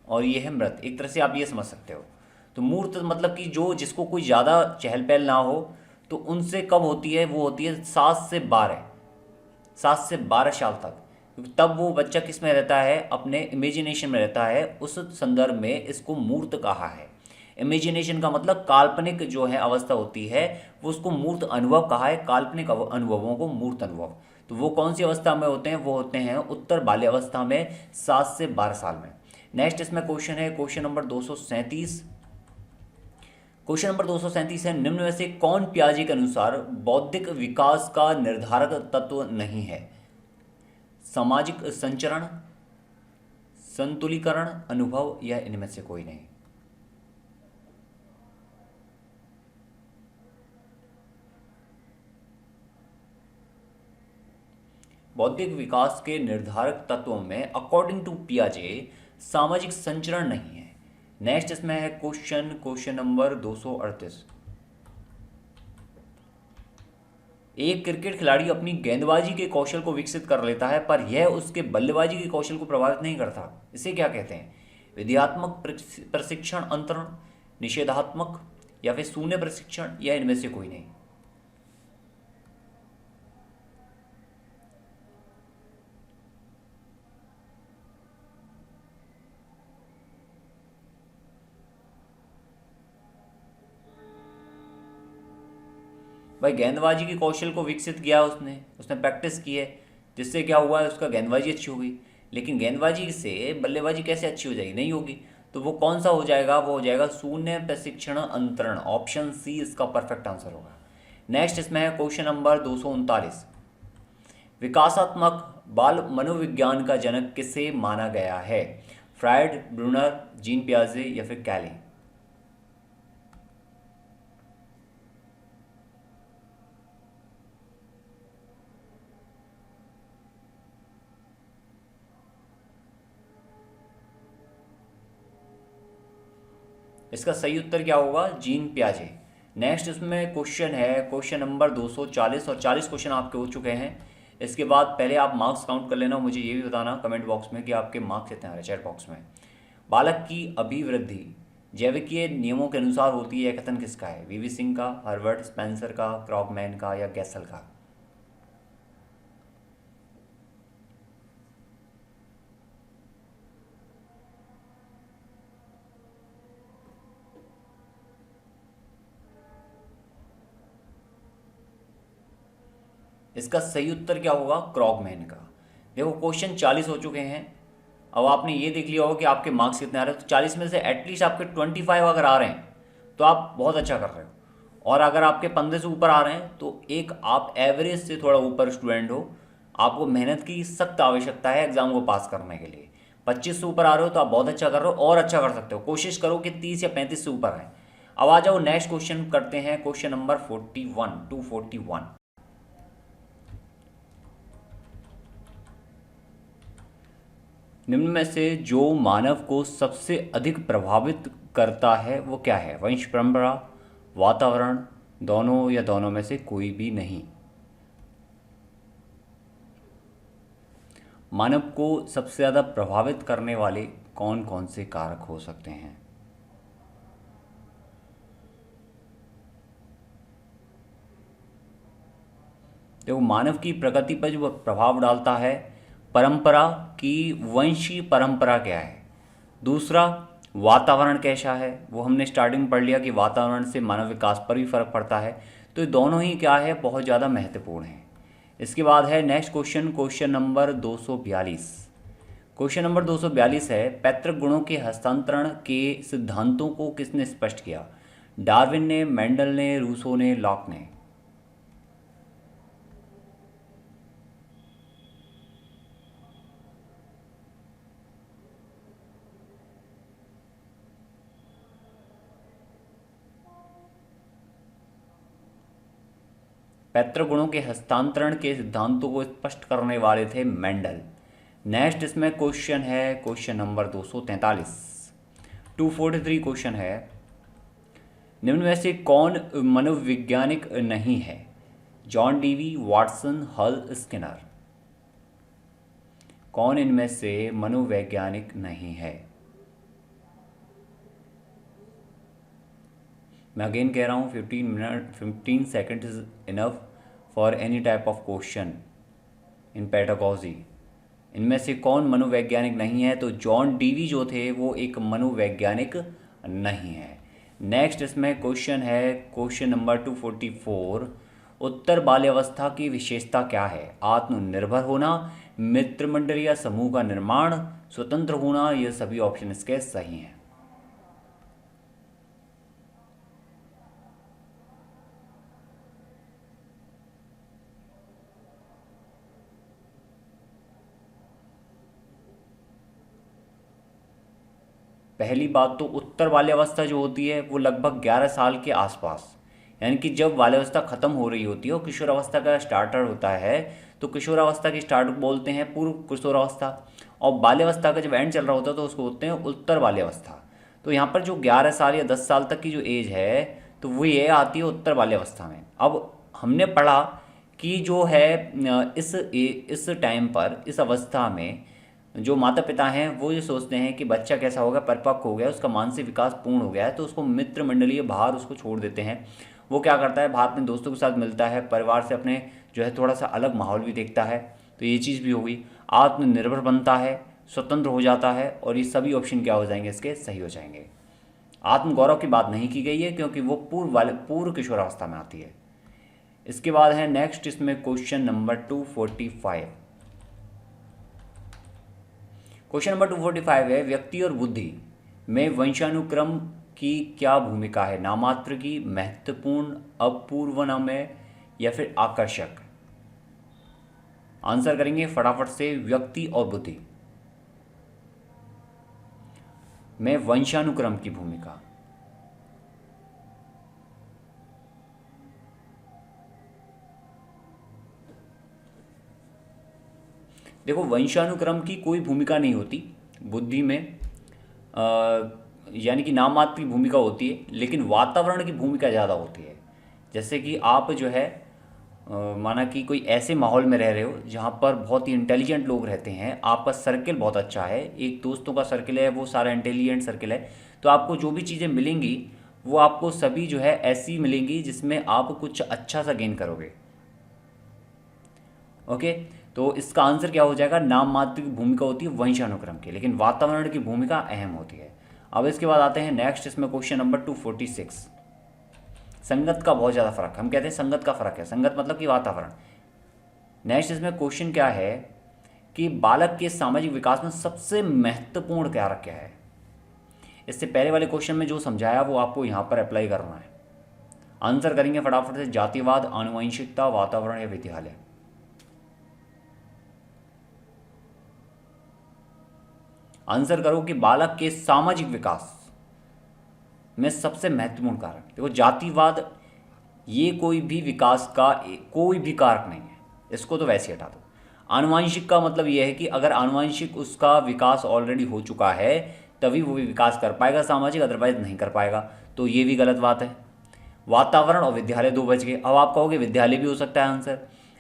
और ये है मृत। एक तरह से आप ये समझ सकते हो। तो मूर्त मतलब कि जो जिसको कोई ज़्यादा चहल पहल ना हो, तो उनसे कब होती है, वो होती है 7 से 12, 7 से 12 साल तक। तब वो बच्चा किस में रहता है, अपने इमेजिनेशन में रहता है। उस संदर्भ में इसको मूर्त कहा है। इमेजिनेशन का मतलब काल्पनिक जो है अवस्था होती है, वो उसको मूर्त अनुभव कहा है। काल्पनिक अनुभवों को मूर्त अनुभव। तो वो कौन सी अवस्था में होते हैं, वो होते हैं उत्तर बाल्यावस्था में, 7 से 12 साल में। नेक्स्ट इसमें क्वेश्चन है क्वेश्चन नंबर 237। क्वेश्चन नंबर 237 है, निम्न में से कौन पियाजे के अनुसार बौद्धिक विकास का निर्धारक तत्व नहीं है? सामाजिक संचरण, संतुलीकरण, अनुभव, या इनमें से कोई नहीं? बौद्धिक विकास के निर्धारक तत्वों में अकॉर्डिंग टू पियाजे सामाजिक संचरण नहीं है। नेक्स्ट इसमें है क्वेश्चन नंबर 238। एक क्रिकेट खिलाड़ी अपनी गेंदबाजी के कौशल को विकसित कर लेता है, पर यह उसके बल्लेबाजी के कौशल को प्रभावित नहीं करता। इसे क्या कहते हैं? विधियात्मक प्रशिक्षण अंतरण, निषेधात्मक, या फिर शून्य प्रशिक्षण, या इनमें से कोई नहीं? भाई गेंदबाजी के कौशल को विकसित किया उसने उसने प्रैक्टिस की है, जिससे क्या हुआ है, उसका गेंदबाजी अच्छी हो गई। लेकिन गेंदबाजी से बल्लेबाजी कैसे अच्छी हो जाएगी? नहीं होगी। तो वो कौन सा हो जाएगा? वो हो जाएगा शून्य प्रशिक्षण अंतरण। ऑप्शन सी इसका परफेक्ट आंसर होगा। नेक्स्ट इसमें है क्वेश्चन नंबर 239। विकासात्मक बाल मनोविज्ञान का जनक किसे माना गया है? फ्रायड, ब्रूनर, जीन पियाजे, या फिर कैली? इसका सही उत्तर क्या होगा? जीन पियाजे। नेक्स्ट इसमें क्वेश्चन है क्वेश्चन नंबर 240, और 40 क्वेश्चन आपके हो चुके हैं। इसके बाद पहले आप मार्क्स काउंट कर लेना, मुझे ये भी बताना कमेंट बॉक्स में कि आपके मार्क्स कितने आ रहे हैं, चैट बॉक्स में। बालक की अभिवृद्धि जैविकीय नियमों के अनुसार होती है, कथन किसका है? वीवी सिंह का, हर्बर्ट स्पेंसर का, क्रॉगमैन का, या गैसल का? इसका सही उत्तर क्या होगा? क्रॉगमैन का। देखो क्वेश्चन 40 हो चुके हैं। अब आपने ये देख लिया होगा कि आपके मार्क्स कितने आ रहे हैं। तो 40 में से एटलीस्ट आपके 25 अगर आ रहे हैं तो आप बहुत अच्छा कर रहे हो। और अगर आपके 15 से ऊपर आ रहे हैं तो एक आप एवरेज से थोड़ा ऊपर स्टूडेंट हो। आपको मेहनत की सख्त आवश्यकता है एग्जाम को पास करने के लिए। 25 से ऊपर आ रहे हो तो आप बहुत अच्छा कर रहे हो, और अच्छा कर सकते हो। कोशिश करो कि 30 या 35 से ऊपर आए। अब आ जाओ नेक्स्ट क्वेश्चन करते हैं, क्वेश्चन नंबर 41 241। निम्न में से जो मानव को सबसे अधिक प्रभावित करता है वो क्या है? वंश परंपरा, वातावरण, दोनों, या दोनों में से कोई भी नहीं? मानव को सबसे ज़्यादा प्रभावित करने वाले कौन कौन से कारक हो सकते हैं? देखो मानव की प्रगति पर जो प्रभाव डालता है, परंपरा की वंशीय परंपरा क्या है। दूसरा, वातावरण कैसा है, वो हमने स्टार्टिंग में पढ़ लिया कि वातावरण से मानव विकास पर भी फर्क पड़ता है। तो ये दोनों ही क्या है, बहुत ज़्यादा महत्वपूर्ण है। इसके बाद है next question, question number 242। Question number 242 है, पैतृक गुणों के हस्तांतरण के सिद्धांतों को किसने स्पष्ट किया? डार्विन ने, मेंडल ने, रूसो ने, लॉक ने? पैतृक गुणों के हस्तांतरण के सिद्धांतों को स्पष्ट करने वाले थे मेंडल। नेक्स्ट इसमें क्वेश्चन है क्वेश्चन नंबर 243। 243 क्वेश्चन है, निम्न में से कौन मनोवैज्ञानिक नहीं है? जॉन डीवी, वाटसन, हल, स्किनर? कौन इनमें से मनोवैज्ञानिक नहीं है? मैं अगेन कह रहा हूँ 15 second is enough for any type of question in pedagogy, इनमें से कौन मनोवैज्ञानिक नहीं है? तो जॉन डीवी जो थे वो एक मनोवैज्ञानिक नहीं है। नेक्स्ट इसमें क्वेश्चन है, क्वेश्चन नंबर 244, उत्तर बाल्यावस्था की विशेषता क्या है? आत्मनिर्भर होना, मित्रमंडल या समूह का निर्माण, स्वतंत्र होना, ये सभी ऑप्शन इसके सही हैं। पहली बात तो उत्तर बाल्यावस्था जो होती है वो लगभग 11 साल के आसपास, यानी कि जब बाल्यावस्था खत्म हो रही होती है और किशोरावस्था का स्टार्टर होता है, तो किशोरावस्था की स्टार्ट बोलते हैं पूर्व किशोरावस्था, और बाल्यावस्था का जब एंड चल रहा होता है तो उसको बोलते हैं उत्तर बाल्यावस्था। तो यहाँ पर जो 11 साल या 10 साल तक की जो एज है तो वो ये आती है उत्तर बाल्यावस्था में। अब हमने पढ़ा कि जो है इस टाइम पर, इस अवस्था में जो माता पिता हैं वो ये सोचते हैं कि बच्चा कैसा होगा, परिपक्व हो गया, उसका मानसिक विकास पूर्ण हो गया है, तो उसको मित्र मंडलीय बाहर उसको छोड़ देते हैं। वो क्या करता है, बाहर अपने दोस्तों के साथ मिलता है, परिवार से अपने जो है थोड़ा सा अलग माहौल भी देखता है। तो ये चीज़ भी होगी। आत्मनिर्भर बनता है, स्वतंत्र हो जाता है, और ये सभी ऑप्शन क्या हो जाएंगे, इसके सही हो जाएंगे। आत्मगौरव की बात नहीं की गई है क्योंकि वो पूर्व किशोरावस्था में आती है। इसके बाद है नेक्स्ट इसमें क्वेश्चन नंबर 245। क्वेश्चन नंबर 245 है, व्यक्ति और बुद्धि में वंशानुक्रम की क्या भूमिका है? नामात्र की, महत्वपूर्ण, अपूर्वनमय या फिर आकर्षक? आंसर करेंगे फटाफट से। व्यक्ति और बुद्धि में वंशानुक्रम की भूमिका। देखो, वंशानुक्रम की कोई भूमिका नहीं होती बुद्धि में, यानी कि नाम मात्र की भूमिका होती है, लेकिन वातावरण की भूमिका ज़्यादा होती है। जैसे कि आप जो है माना कि कोई ऐसे माहौल में रह रहे हो जहाँ पर बहुत ही इंटेलिजेंट लोग रहते हैं, आपका सर्किल बहुत अच्छा है, एक दोस्तों का सर्किल है, वो सारा इंटेलिजेंट सर्किल है, तो आपको जो भी चीज़ें मिलेंगी वो आपको सभी जो है ऐसी मिलेंगी जिसमें आप कुछ अच्छा सा गेन करोगे। ओके, तो इसका आंसर क्या हो जाएगा? नाम मात्र की भूमिका होती है वंशानुक्रम की, लेकिन वातावरण की भूमिका अहम होती है। अब इसके बाद आते हैं नेक्स्ट इसमें क्वेश्चन नंबर 246। संगत का बहुत ज़्यादा फर्क, हम कहते हैं संगत का फर्क है, संगत मतलब कि वातावरण। नेक्स्ट इसमें क्वेश्चन क्या है कि बालक के सामाजिक विकास में सबसे महत्वपूर्ण कारक क्या है? इससे पहले वाले क्वेश्चन में जो समझाया वो आपको यहाँ पर अप्लाई करना है। आंसर करेंगे फटाफट से। जातिवाद, आनुवंशिकता, वातावरण या विद्यालय? आंसर करो कि बालक के सामाजिक विकास में सबसे महत्वपूर्ण कारक। देखो, जातिवाद ये कोई भी विकास का कोई भी कारक नहीं है, इसको तो वैसे हटा दो। आनुवंशिक का मतलब ये है कि अगर आनुवंशिक उसका विकास ऑलरेडी हो चुका है तभी वो भी विकास कर पाएगा सामाजिक, अदरवाइज नहीं कर पाएगा, तो ये भी गलत बात है। वातावरण और विद्यालय दो बच गए। अब आप कहोगे विद्यालय भी हो सकता है आंसर,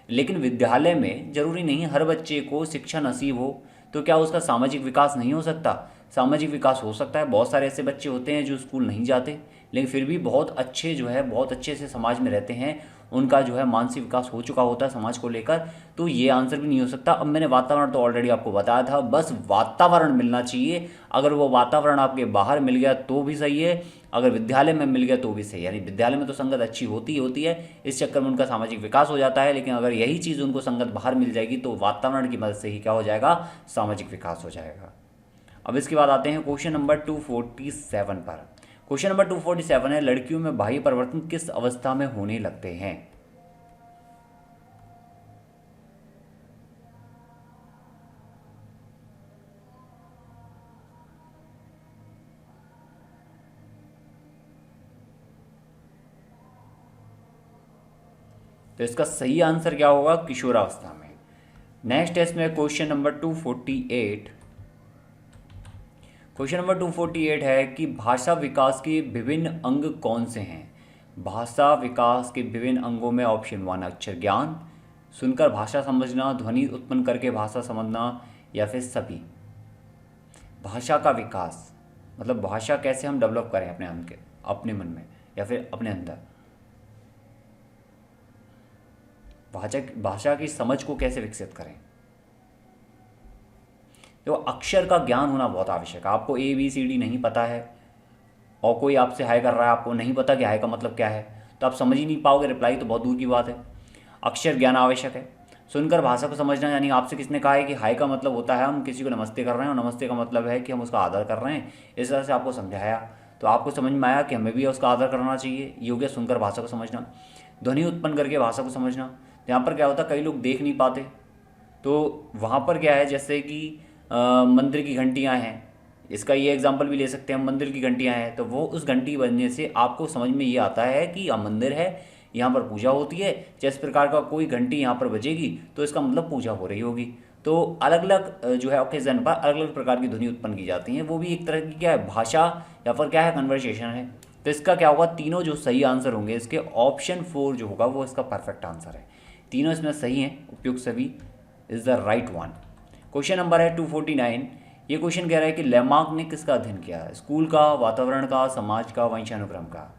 लेकिन विद्यालय में जरूरी नहीं हर बच्चे को शिक्षा नसीब हो, तो क्या उसका सामाजिक विकास नहीं हो सकता? सामाजिक विकास हो सकता है। बहुत सारे ऐसे बच्चे होते हैं जो स्कूल नहीं जाते लेकिन फिर भी बहुत अच्छे जो है बहुत अच्छे से समाज में रहते हैं, उनका जो है मानसिक विकास हो चुका होता है समाज को लेकर, तो ये आंसर भी नहीं हो सकता। अब मैंने वातावरण तो ऑलरेडी आपको बताया था, बस वातावरण मिलना चाहिए। अगर वो वातावरण आपके बाहर मिल गया तो भी सही है, अगर विद्यालय में मिल गया तो भी सही है। यानी विद्यालय में तो संगत अच्छी होती ही होती है, इस चक्कर में उनका सामाजिक विकास हो जाता है, लेकिन अगर यही चीज़ उनको संगत बाहर मिल जाएगी तो वातावरण की मदद से ही क्या हो जाएगा? सामाजिक विकास हो जाएगा। अब इसके बाद आते हैं क्वेश्चन नंबर 247 पर। क्वेश्चन नंबर 247 है, लड़कियों में बाह्य परिवर्तन किस अवस्था में होने लगते हैं? तो इसका सही आंसर क्या होगा? किशोरावस्था में। नेक्स्ट है इसमें क्वेश्चन नंबर 248। क्वेश्चन नंबर 248 है कि भाषा विकास के विभिन्न अंग कौन से हैं? भाषा विकास के विभिन्न अंगों में ऑप्शन 1 अक्षर ज्ञान, सुनकर भाषा समझना, ध्वनि उत्पन्न करके भाषा समझना, या फिर सभी? भाषा का विकास मतलब भाषा कैसे हम डेवलप करें अपने मन में या फिर अपने अंदर, भाषा की समझ को कैसे विकसित करें। तो अक्षर का ज्ञान होना बहुत आवश्यक है। आपको ABCD नहीं पता है और कोई आपसे हाय कर रहा है, आपको नहीं पता कि हाय का मतलब क्या है, तो आप समझ ही नहीं पाओगे, रिप्लाई तो बहुत दूर की बात है। अक्षर ज्ञान आवश्यक है। सुनकर भाषा को समझना, यानी आपसे किसने कहा है कि हाय का मतलब होता है हम किसी को नमस्ते कर रहे हैं और नमस्ते का मतलब है कि हम उसका आदर कर रहे हैं, इस तरह से आपको समझाया तो आपको समझ में आया कि हमें भी उसका आदर करना चाहिए। ये हो गया सुनकर भाषा को समझना। ध्वनि उत्पन्न करके भाषा को समझना, तो यहाँ पर क्या होता है, कई लोग देख नहीं पाते, तो वहाँ पर क्या है, जैसे कि मंदिर की घंटियाँ हैं, इसका ये एग्जांपल भी ले सकते हैं हम। मंदिर की घंटियाँ हैं तो वो उस घंटी बजने से आपको समझ में ये आता है कि यह मंदिर है, यहाँ पर पूजा होती है। जिस प्रकार का कोई घंटी यहाँ पर बजेगी तो इसका मतलब पूजा हो रही होगी। तो अलग अलग जो है ओकेजन पर अलग अलग प्रकार की ध्वनि उत्पन्न की जाती हैं, वो भी एक तरह की क्या है, भाषा या फिर क्या है, कन्वर्सेशन है। तो इसका क्या होगा, तीनों जो सही आंसर होंगे इसके, ऑप्शन 4 जो होगा वो इसका परफेक्ट आंसर है। तीनों इसमें सही हैं, उपयुक्त सभी is the right one. Question number है 249। ये क्वेश्चन कह रहा है कि लेमार्क ने किसका अध्ययन किया, स्कूल का, वातावरण का, समाज का, वंशानुक्रम का।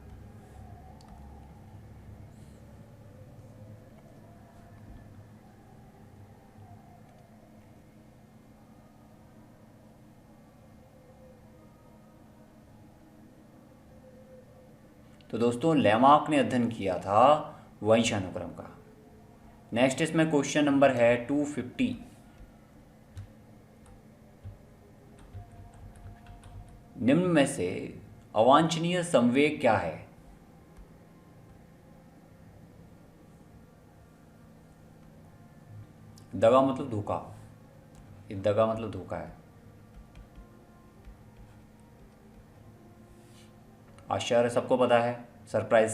तो दोस्तों लेमार्क ने अध्ययन किया था वंशानुक्रम का। नेक्स्ट इसमें क्वेश्चन नंबर है 250। निम्न में से अवांछनीय संवेग क्या है। दगा मतलब धोखा, ये दगा मतलब धोखा है। आश्चर्य सबको पता है, सरप्राइज।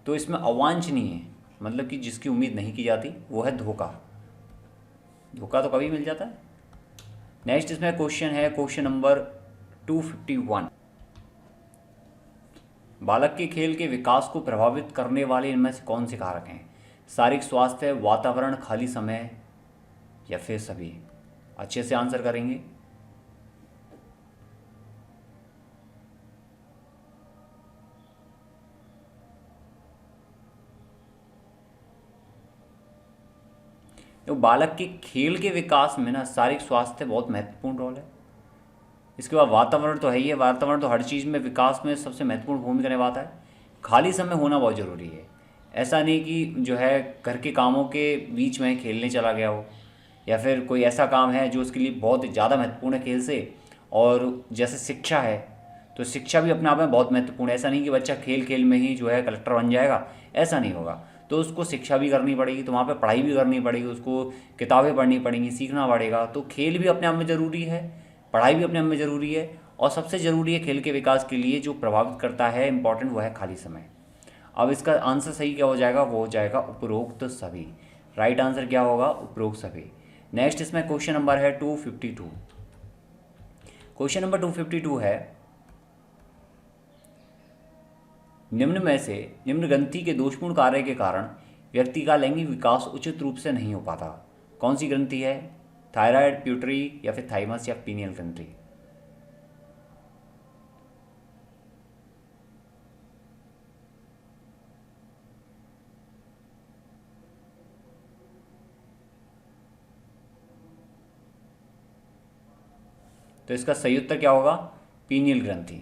तो इसमें अवांछनीय मतलब कि जिसकी उम्मीद नहीं की जाती, वो है धोखा। धोखा तो कभी मिल जाता है। नेक्स्ट इसमें क्वेश्चन है क्वेश्चन नंबर 251। बालक के खेल के विकास को प्रभावित करने वाले इनमें से कौन से कारक हैं। शारीरिक स्वास्थ्य, वातावरण, खाली समय या फिर सभी। अच्छे से आंसर करेंगे। तो बालक के खेल के विकास में ना शारीरिक स्वास्थ्य बहुत महत्वपूर्ण रोल है। इसके बाद वातावरण तो है ही है, वातावरण तो हर चीज़ में विकास में सबसे महत्वपूर्ण भूमिका निभाता है। खाली समय होना बहुत ज़रूरी है। ऐसा नहीं कि जो है घर के कामों के बीच में खेलने चला गया हो, या फिर कोई ऐसा काम है जो उसके लिए बहुत ज़्यादा महत्वपूर्ण है खेल से। और जैसे शिक्षा है, तो शिक्षा भी अपने आप में बहुत महत्वपूर्ण है। ऐसा नहीं कि बच्चा खेल खेल में ही जो है कलेक्टर बन जाएगा, ऐसा नहीं होगा। तो उसको शिक्षा भी करनी पड़ेगी, तो वहाँ पे पढ़ाई भी करनी पड़ेगी, उसको किताबें पढ़नी पड़ेंगी, सीखना पड़ेगा। तो खेल भी अपने आप में ज़रूरी है, पढ़ाई भी अपने आप में ज़रूरी है, और सबसे ज़रूरी है खेल के विकास के लिए जो प्रभावित करता है इंपॉर्टेंट, वो है खाली समय। अब इसका आंसर सही क्या हो जाएगा, वो हो जाएगा उपरोक्त सभी। राइट आंसर क्या होगा, उपरोक्त सभी। नेक्स्ट इसमें क्वेश्चन नंबर है 252। क्वेश्चन नंबर 252 है, निम्न में से निम्न ग्रंथि के दोषपूर्ण कार्य के कारण व्यक्ति का लैंगिक विकास उचित रूप से नहीं हो पाता। कौन सी ग्रंथि है, थायराइड, प्यूटरी या फिर थाइमस या पीनियल ग्रंथि। तो इसका सही उत्तर क्या होगा, पीनियल ग्रंथि।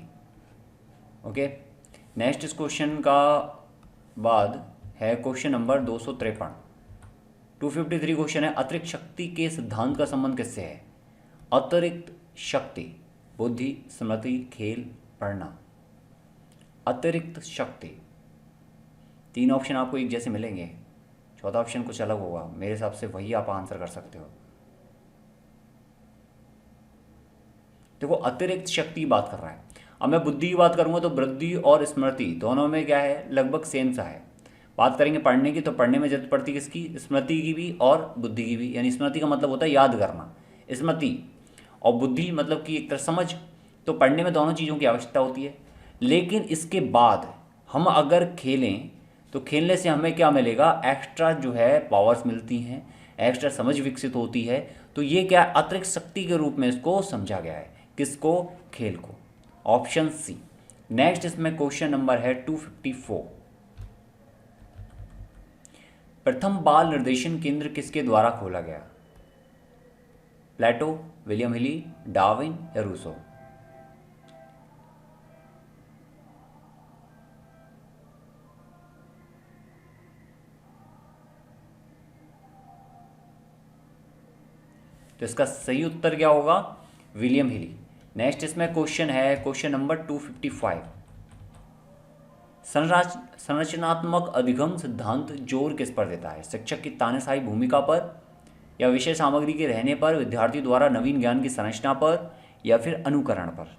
ओके। नेक्स्ट इस क्वेश्चन का बाद है क्वेश्चन नंबर 253। 253 क्वेश्चन है, अतिरिक्त शक्ति के सिद्धांत का संबंध किससे है। अतिरिक्त शक्ति, बुद्धि, स्मृति, खेल, पढ़ना। अतिरिक्त शक्ति, तीन ऑप्शन आपको एक जैसे मिलेंगे, चौथा ऑप्शन कुछ अलग होगा। मेरे हिसाब से वही आप आंसर कर सकते हो। देखो अतिरिक्त शक्ति की बात कर रहा है। अब मैं बुद्धि की बात करूंगा तो बुद्धि और स्मृति दोनों में क्या है, लगभग सेम सा है। बात करेंगे पढ़ने की, तो पढ़ने में जरूरत पड़ती है किसकी, स्मृति की भी और बुद्धि की भी। यानी स्मृति का मतलब होता है याद करना, स्मृति, और बुद्धि मतलब कि एक तरह समझ। तो पढ़ने में दोनों चीज़ों की आवश्यकता होती है। लेकिन इसके बाद हम अगर खेलें तो खेलने से हमें क्या मिलेगा, एक्स्ट्रा जो है पावर्स मिलती हैं, एक्स्ट्रा समझ विकसित होती है। तो ये क्या अतिरिक्त शक्ति के रूप में इसको समझा गया है, किसको, खेल को। Option C. नेक्स्ट इसमें क्वेश्चन नंबर है 254। प्रथम बाल निर्देशन केंद्र किसके द्वारा खोला गया। प्लेटो, विलियम हिली, डार्विन या रूसो? तो इसका सही उत्तर क्या होगा? विलियम हिली। नेक्स्ट इसमें क्वेश्चन है, क्वेश्चन नंबर 255। संरचनात्मक अधिगम सिद्धांत जोर किस पर देता है? शिक्षक की तानाशाही भूमिका पर, या विषय सामग्री के रहने पर, विद्यार्थी द्वारा नवीन ज्ञान की संरचना पर, या फिर अनुकरण पर?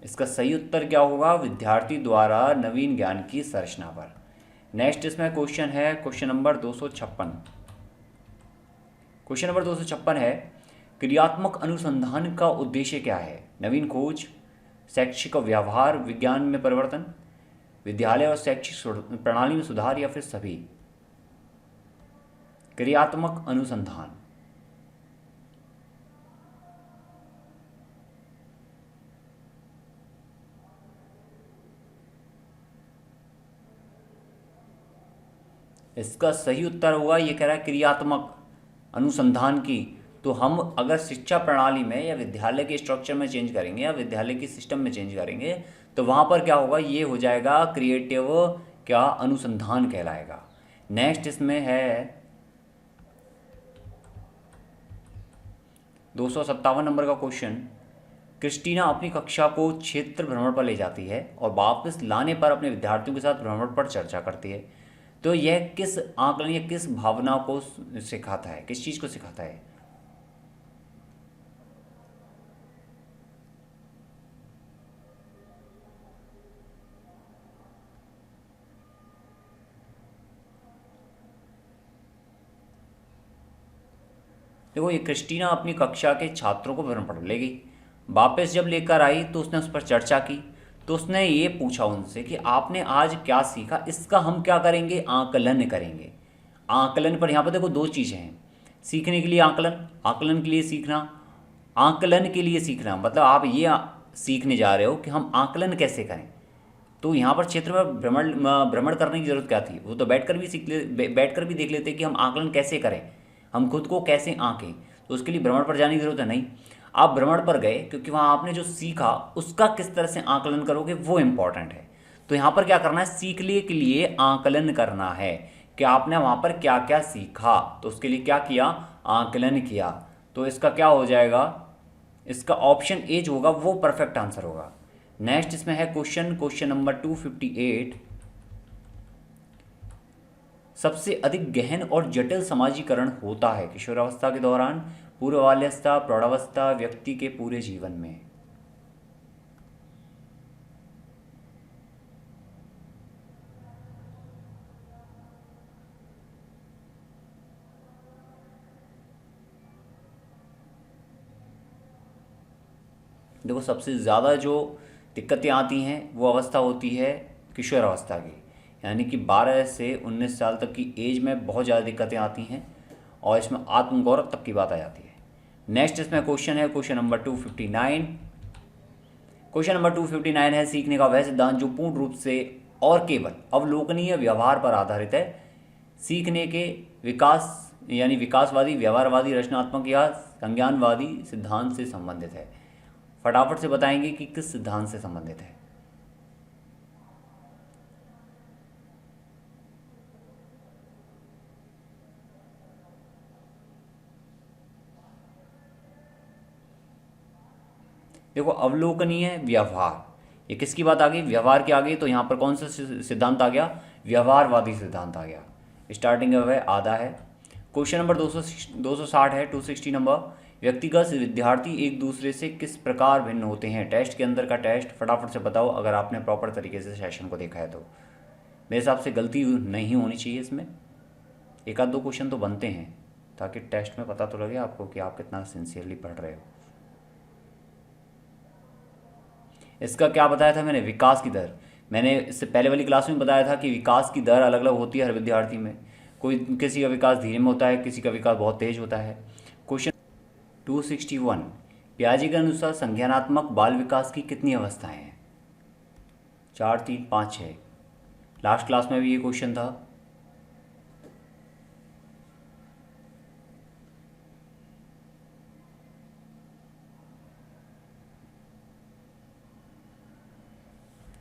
इसका सही उत्तर क्या होगा? विद्यार्थी द्वारा नवीन ज्ञान की संरचना पर। नेक्स्ट इसमें क्वेश्चन है, क्वेश्चन नंबर 256। क्वेश्चन नंबर 256 है, क्रियात्मक अनुसंधान का उद्देश्य क्या है? नवीन खोज, शैक्षिक व्यवहार विज्ञान में परिवर्तन, विद्यालय और शैक्षिक प्रणाली में सुधार, या फिर सभी? क्रियात्मक अनुसंधान। इसका सही उत्तर होगा, ये कह रहा है क्रियात्मक अनुसंधान की। तो हम अगर शिक्षा प्रणाली में या विद्यालय के स्ट्रक्चर में चेंज करेंगे या विद्यालय के सिस्टम में चेंज करेंगे तो वहाँ पर क्या होगा? ये हो जाएगा क्रिएटिव क्या अनुसंधान कहलाएगा। नेक्स्ट इसमें है 257 नंबर का क्वेश्चन। क्रिस्टीना अपनी कक्षा को क्षेत्र भ्रमण पर ले जाती है और वापस लाने पर अपने विद्यार्थियों के साथ भ्रमण पर चर्चा करती है। तो यह किस आकलन या किस भावना को सिखाता है? किस चीज़ को सिखाता है? देखो, ये क्रिस्टीना अपनी कक्षा के छात्रों को भ्रमण पर ले गई, वापस जब लेकर आई तो उसने उस पर चर्चा की। तो उसने ये पूछा उनसे कि आपने आज क्या सीखा, इसका हम क्या करेंगे? आकलन करेंगे। आकलन पर यहाँ पर देखो दो चीज़ें हैं, सीखने के लिए आकलन, आकलन के लिए सीखना। आकलन के लिए सीखना मतलब आप ये सीखने जा रहे हो कि हम आकलन कैसे करें। तो यहाँ पर क्षेत्र में भ्रमण भ्रमण करने की जरूरत क्या थी? वो तो बैठकर भी बैठकर भी देख लेते कि हम आकलन कैसे करें, हम खुद को कैसे आंकें। तो उसके लिए भ्रमण पर जाने की जरूरत है नहीं। आप भ्रमण पर गए क्योंकि वहाँ आपने जो सीखा उसका किस तरह से आकलन करोगे वो इम्पॉर्टेंट है। तो यहाँ पर क्या करना है? सीखने के लिए आकलन करना है कि आपने वहाँ पर क्या क्या सीखा। तो उसके लिए क्या किया? आकलन किया। तो इसका क्या हो जाएगा? इसका ऑप्शन ए जो होगा वो परफेक्ट आंसर होगा। नेक्स्ट इसमें है क्वेश्चन नंबर 258। सबसे अधिक गहन और जटिल समाजीकरण होता है किशोरावस्था के दौरान, पूर्व बाल्यावस्था, प्रौढ़ावस्था, व्यक्ति के पूरे जीवन में? देखो, सबसे ज़्यादा जो दिक्कतें आती हैं वो अवस्था होती है किशोरावस्था की, यानी कि 12 से 19 साल तक की एज में बहुत ज़्यादा दिक्कतें आती हैं और इसमें आत्मगौरव तक की बात आ जाती है। नेक्स्ट इसमें क्वेश्चन है क्वेश्चन नंबर 259। क्वेश्चन नंबर 259 है, सीखने का वह सिद्धांत जो पूर्ण रूप से और केवल अवलोकनीय व्यवहार पर आधारित है, सीखने के विकास यानी विकासवादी, व्यवहारवादी, रचनात्मक या संज्ञानवादी सिद्धांत से संबंधित है? फटाफट से बताएंगे कि किस सिद्धांत से संबंधित है। देखो, अवलोकनीय व्यवहार, ये किसकी बात आ गई? व्यवहार की आ गई। तो यहाँ पर कौन सा सिद्धांत आ गया? व्यवहारवादी सिद्धांत आ गया। स्टार्टिंग है वह आधा है। क्वेश्चन नंबर 260 है, 260 नंबर। व्यक्तिगत विद्यार्थी एक दूसरे से किस प्रकार भिन्न होते हैं? टेस्ट के अंदर का टेस्ट, फटाफट से बताओ अगर आपने प्रॉपर तरीके से सेशन को देखा है तो। मेरे हिसाब से गलती नहीं होनी चाहिए इसमें, एक आध दो क्वेश्चन तो बनते हैं ताकि टेस्ट में पता तो लगे आपको कि आप कितना सिंसियरली पढ़ रहे हो। इसका क्या बताया था मैंने? विकास की दर। मैंने इससे पहले वाली क्लास में बताया था कि विकास की दर अलग अलग होती है हर विद्यार्थी में। कोई किसी का विकास धीरे में होता है, किसी का विकास बहुत तेज होता है। क्वेश्चन 261 पियाजे के अनुसार संज्ञानात्मक बाल विकास की कितनी अवस्थाएं हैं? 4, 3, 5, 6। लास्ट क्लास में भी ये क्वेश्चन था।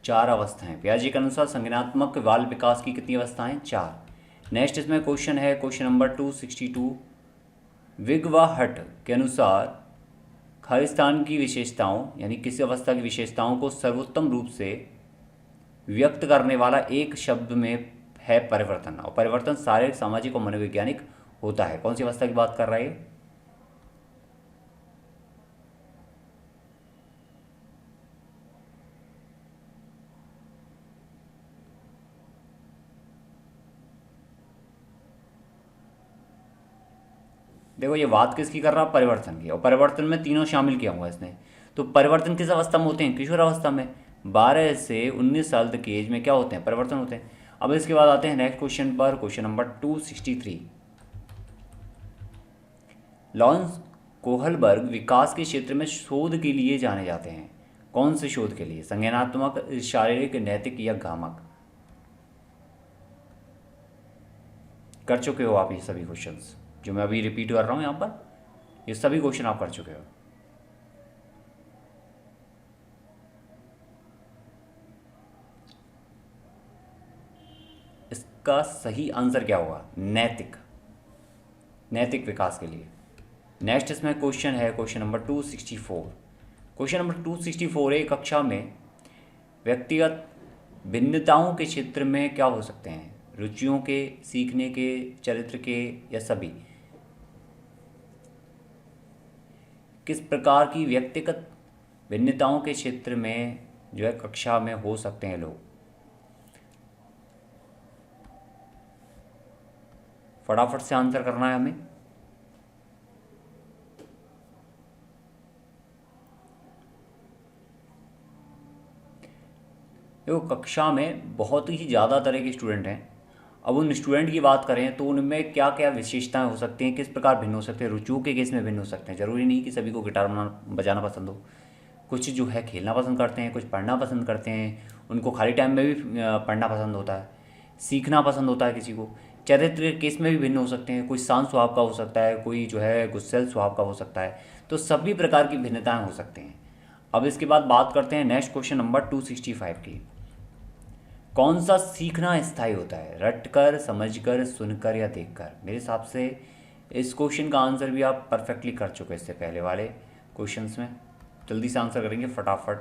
चार अवस्थाएं। पियाजे के अनुसार संज्ञानात्मक बाल विकास की कितनी अवस्थाएं? 4। नेक्स्ट इसमें क्वेश्चन है क्वेश्चन नंबर 262 विग व हट के अनुसार खालिस्तान की विशेषताओं यानी किसी अवस्था की विशेषताओं को सर्वोत्तम रूप से व्यक्त करने वाला एक शब्द में है परिवर्तन, और परिवर्तन शारीरिक, सामाजिक और मनोवैज्ञानिक होता है। कौन सी अवस्था की बात कर रहा है? देखो ये बात किसकी कर रहा है? परिवर्तन की। और परिवर्तन में तीनों शामिल किया हुआ इसने। तो परिवर्तन किस अवस्था में होते हैं? किशोर अवस्था में। 12 से 19 साल तक की एज में क्या होते हैं? परिवर्तन होते हैं। अब इसके बाद आते हैं नेक्स्ट क्वेश्चन पर, क्वेश्चन नंबर 263। लॉरेंस कोहलबर्ग विकास के क्षेत्र में शोध के लिए जाने जाते हैं। कौन से शोध के लिए? संज्ञानात्मक, शारीरिक, नैतिक या भ्रामक? कर चुके हो आप ये सभी क्वेश्चंस जो मैं अभी रिपीट कर रहा हूँ यहाँ पर, ये सभी क्वेश्चन आप कर चुके हो। इसका सही आंसर क्या होगा? नैतिक, नैतिक विकास के लिए। नेक्स्ट इसमें क्वेश्चन है क्वेश्चन नंबर 264। क्वेश्चन नंबर 264 है कक्षा में व्यक्तिगत भिन्नताओं के क्षेत्र में क्या हो सकते हैं? रुचियों के, सीखने के, चरित्र के या सभी? किस प्रकार की व्यक्तिगत भिन्नताओं के क्षेत्र में जो है कक्षा में हो सकते हैं लोग? फटाफट से आंसर करना है हमें। देखो कक्षा में बहुत ही ज़्यादा तरह के स्टूडेंट हैं। अब उन स्टूडेंट की बात करें तो उनमें क्या क्या विशेषताएं हो सकती हैं, किस प्रकार भिन्न हो सकते हैं? रुचियों के केस में भिन्न हो सकते हैं। ज़रूरी नहीं कि सभी को गिटार बजाना पसंद हो। कुछ जो है खेलना पसंद करते हैं, कुछ पढ़ना पसंद करते हैं, उनको खाली टाइम में भी पढ़ना पसंद होता है, सीखना पसंद होता है किसी को। चरित्र के केस में भी भिन्न हो सकते हैं। कोई शांत स्वभाव का हो सकता है, कोई जो है गुस्सैल स्वभाव का हो सकता है। तो सभी प्रकार की भिन्नताएं हो सकते हैं। अब इसके बाद बात करते हैं नेक्स्ट क्वेश्चन नंबर 265 की। कौन सा सीखना स्थायी होता है? रटकर, समझकर, सुनकर या देखकर? मेरे हिसाब से इस क्वेश्चन का आंसर भी आप परफेक्टली कर चुके हैं इससे पहले वाले क्वेश्चंस में। जल्दी से आंसर करेंगे फटाफट।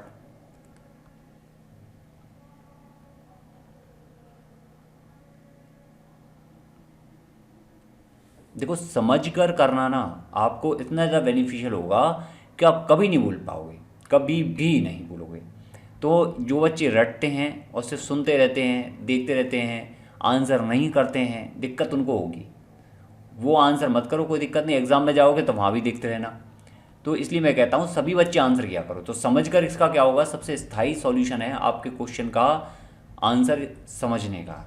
देखो समझकर करना ना आपको इतना ज़्यादा बेनिफिशियल होगा कि आप कभी नहीं भूल पाओगे, कभी भी नहीं भूलोगे। तो जो बच्चे रटते हैं और सिर्फ सुनते रहते हैं, देखते रहते हैं, आंसर नहीं करते हैं, दिक्कत उनको होगी। वो आंसर मत करो, कोई दिक्कत नहीं, एग्ज़ाम में जाओगे तो वहाँ भी देखते रहना। तो इसलिए मैं कहता हूँ सभी बच्चे आंसर किया करो। तो समझकर इसका क्या होगा? सबसे स्थायी सॉल्यूशन है आपके क्वेश्चन का आंसर समझने का।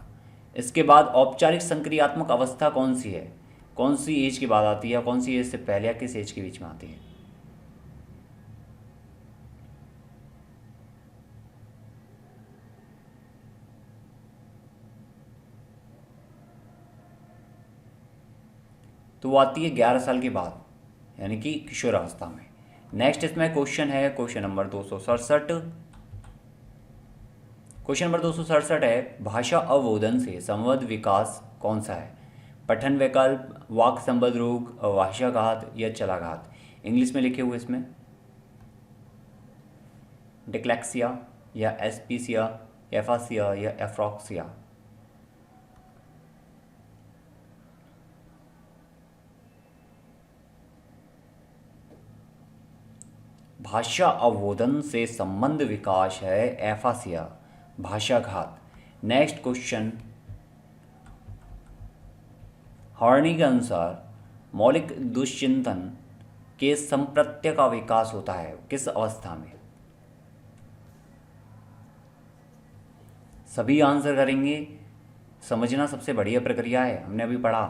इसके बाद औपचारिक संक्रियात्मक अवस्था कौन सी है? कौन सी एज के बाद आती है? कौन सी एज से पहले या किस एज के बीच में आती है? तो वो आती है 11 साल के बाद, यानी कि किशोर अवस्था में। नेक्स्ट इसमें क्वेश्चन है क्वेश्चन नंबर 267। क्वेश्चन नंबर 267 है भाषा अवबोधन से संबद्ध विकास कौन सा है? पठन वैकल्प, वाक संबद्ध रोग, भाषाघात या चलाघात? इंग्लिश में लिखे हुए इसमें डिक्लेक्सिया या एस्पीसिया, एफासिया या एफ्रॉक्सिया? भाषा अवबोधन से संबंध विकास है एफासिया, भाषाघात। नेक्स्ट क्वेश्चन, हॉर्नी के अनुसार मौलिक दुष्चिंतन के संप्रत्य का विकास होता है किस अवस्था में? सभी आंसर करेंगे। समझना सबसे बढ़िया प्रक्रिया है, हमने अभी पढ़ा,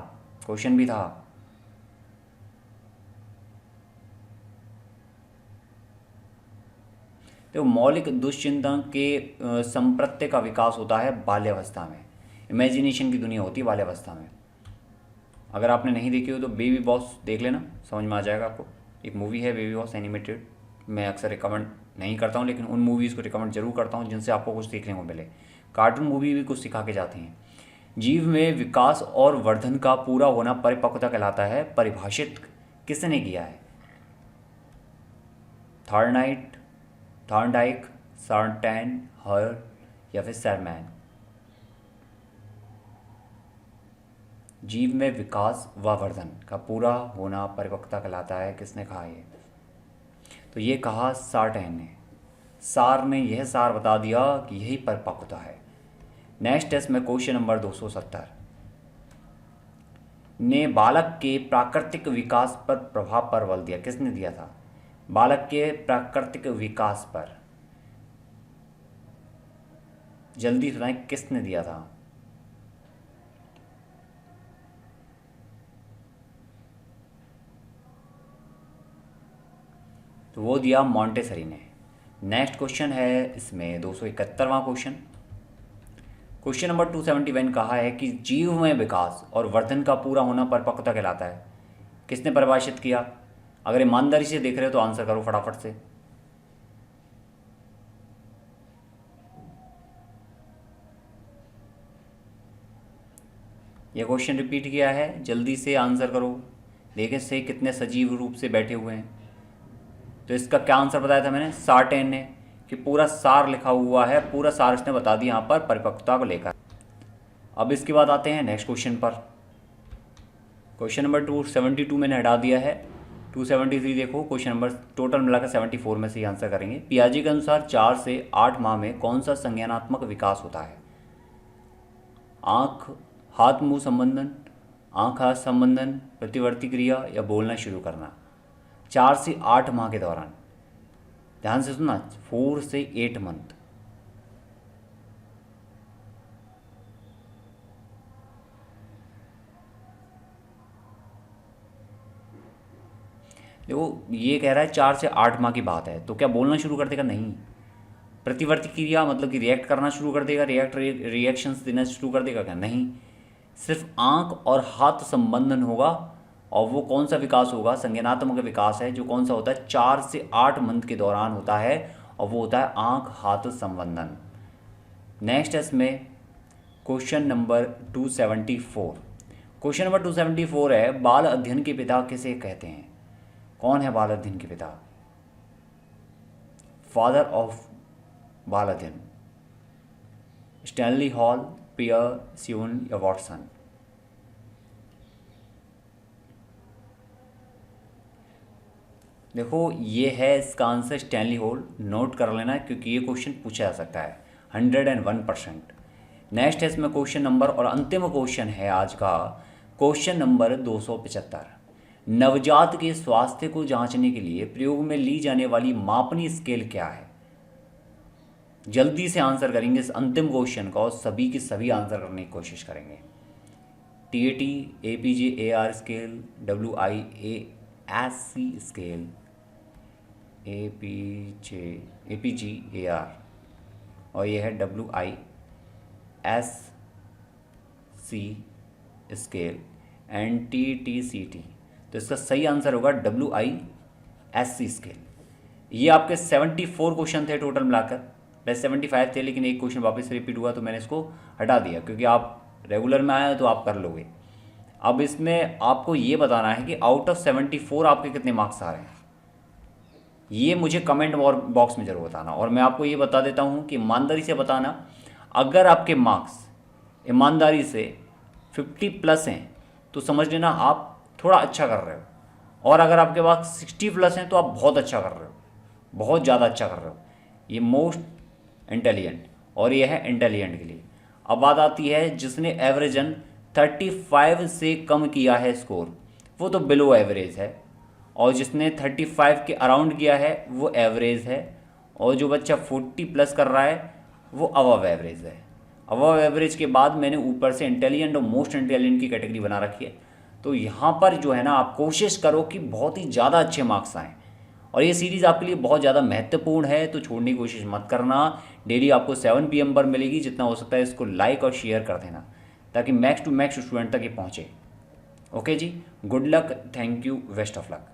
क्वेश्चन भी था। तो मौलिक दुश्चिंतन के संप्रत्य का विकास होता है बाल्यावस्था में। इमेजिनेशन की दुनिया होती है बाल्यावस्था में। अगर आपने नहीं देखी हो तो बेबी बॉस देख लेना, समझ में आ जाएगा आपको। एक मूवी है बेबी बॉस एनिमेटेड, मैं अक्सर रिकमेंड नहीं करता हूँ, लेकिन उन मूवीज़ को रिकमेंड जरूर करता हूँ जिनसे आपको कुछ सीखने को मिले। कार्टून मूवी भी कुछ सिखा के जाती हैं। जीव में विकास और वर्धन का पूरा होना परिपक्वता कहलाता है। परिभाषित किसने किया है? थॉर्नडाइक, सार्टैन, हर या फिर सैरमैन। जीव में विकास व वर्धन का पूरा होना परिपक्वता कहलाता है, किसने कहा ये? तो ये कहा सार्टैन ने। सार ने यह सार बता दिया कि यही परिपक्वता है। नेक्स्ट टेस्ट में क्वेश्चन नंबर 270 ने बालक के प्राकृतिक विकास पर प्रभाव पर बल दिया। किसने दिया था? बालक के प्राकृतिक विकास पर जल्दी बताएं किसने दिया था? तो वो दिया मॉन्टेसरी ने। नेक्स्ट क्वेश्चन है इसमें 271वां क्वेश्चन। क्वेश्चन नंबर 271 कहा है कि जीव में विकास और वर्धन का पूरा होना परिपक्वता कहलाता है। किसने परिभाषित किया? अगर ईमानदारी से देख रहे हो तो आंसर करो फटाफट से। यह क्वेश्चन रिपीट किया है, जल्दी से आंसर करो। देखें से कितने सजीव रूप से बैठे हुए हैं। तो इसका क्या आंसर बताया था मैंने? सार्टेन ने, कि पूरा सार लिखा हुआ है, पूरा सार इसने बता दिया यहाँ पर परिपक्वता को लेकर। अब इसके बाद आते हैं नेक्स्ट क्वेश्चन पर। क्वेश्चन नंबर 272 मैंने हटा दिया है। 273 देखो, क्वेश्चन नंबर टोटल मिलाकर 74 में से ही आंसर करेंगे। पियाजे के अनुसार 4 से 8 माह में कौन सा संज्ञानात्मक विकास होता है? आँख हाथ मुंह संबंधन, आँख हाथ संबंधन, प्रतिवर्ती क्रिया या बोलना शुरू करना। 4 से 8 माह के दौरान, ध्यान से सुनना, 4 से 8 मंथ। देखो ये कह रहा है 4 से 8 माह की बात है, तो क्या बोलना शुरू कर देगा? नहीं। प्रतिवर्ती क्रिया मतलब कि रिएक्ट करना शुरू कर देगा, रिएक्शंस देना शुरू कर देगा क्या? नहीं। सिर्फ आंख और हाथ संबंधन होगा। और वो कौन सा विकास होगा? संज्ञानात्मक विकास है, जो कौन सा होता है? 4 से 8 मंथ के दौरान होता है, और वो होता है आंख हाथ संबंधन। नेक्स्ट है इसमें क्वेश्चन नंबर 274। क्वेश्चन नंबर 274 है, बाल अध्ययन के पिता किसे कहते हैं? कौन है बाल अध्ययन के पिता? फादर ऑफ बाल अध्ययन, स्टैनली हॉल, पियर, स्यून या वॉटसन? देखो ये है इसका आंसर स्टैनली हॉल। नोट कर लेना क्योंकि ये क्वेश्चन पूछा जा सकता है 101%। नेक्स्ट है इसमें क्वेश्चन नंबर, और अंतिम क्वेश्चन है आज का, क्वेश्चन नंबर 275। नवजात के स्वास्थ्य को जांचने के लिए प्रयोग में ली जाने वाली मापनी स्केल क्या है? जल्दी से आंसर करेंगे इस अंतिम क्वेश्चन का, और सभी के सभी आंसर करने की कोशिश करेंगे। TAT, APG AR scale, WIASC scale, APG AR, और यह है WISC स्केल, NTTCT। तो इसका सही आंसर होगा WISC स्केल। ये आपके 74 क्वेश्चन थे टोटल मिलाकर। वैसे 75 थे, लेकिन एक क्वेश्चन वापस रिपीट हुआ तो मैंने इसको हटा दिया, क्योंकि आप रेगुलर में आए तो आप कर लोगे। अब इसमें आपको ये बताना है कि आउट ऑफ 74 आपके कितने मार्क्स आ रहे हैं, ये मुझे कमेंट बॉक्स में जरूर बताना। और मैं आपको ये बता देता हूँ कि ईमानदारी से बताना, अगर आपके मार्क्स ईमानदारी से 50+ हैं तो समझ लेना आप थोड़ा अच्छा कर रहे हो, और अगर आपके पास 60+ हैं तो आप बहुत अच्छा कर रहे हो, बहुत ज़्यादा अच्छा कर रहे हो। ये मोस्ट इंटेलिजेंट, और ये है इंटेलिजेंट के लिए। अब बात आती है जिसने एवरेजन 35 से कम किया है स्कोर, वो तो बिलो एवरेज है, और जिसने 35 के अराउंड किया है वो एवरेज है, और जो बच्चा 40+ कर रहा है वो अबव एवरेज है। अबव एवरेज के बाद मैंने ऊपर से इंटेलिजेंट और मोस्ट इंटेलिजेंट की कैटेगरी बना रखी है। तो यहाँ पर जो है ना, आप कोशिश करो कि बहुत ही ज़्यादा अच्छे मार्क्स आएँ, और ये सीरीज़ आपके लिए बहुत ज़्यादा महत्वपूर्ण है, तो छोड़ने की कोशिश मत करना। डेली आपको 7 PM पर मिलेगी। जितना हो सकता है इसको लाइक और शेयर कर देना, ताकि मैक्स टू मैक्स स्टूडेंट तक ये पहुँचे। ओके जी, good luck, thank you, best of luck.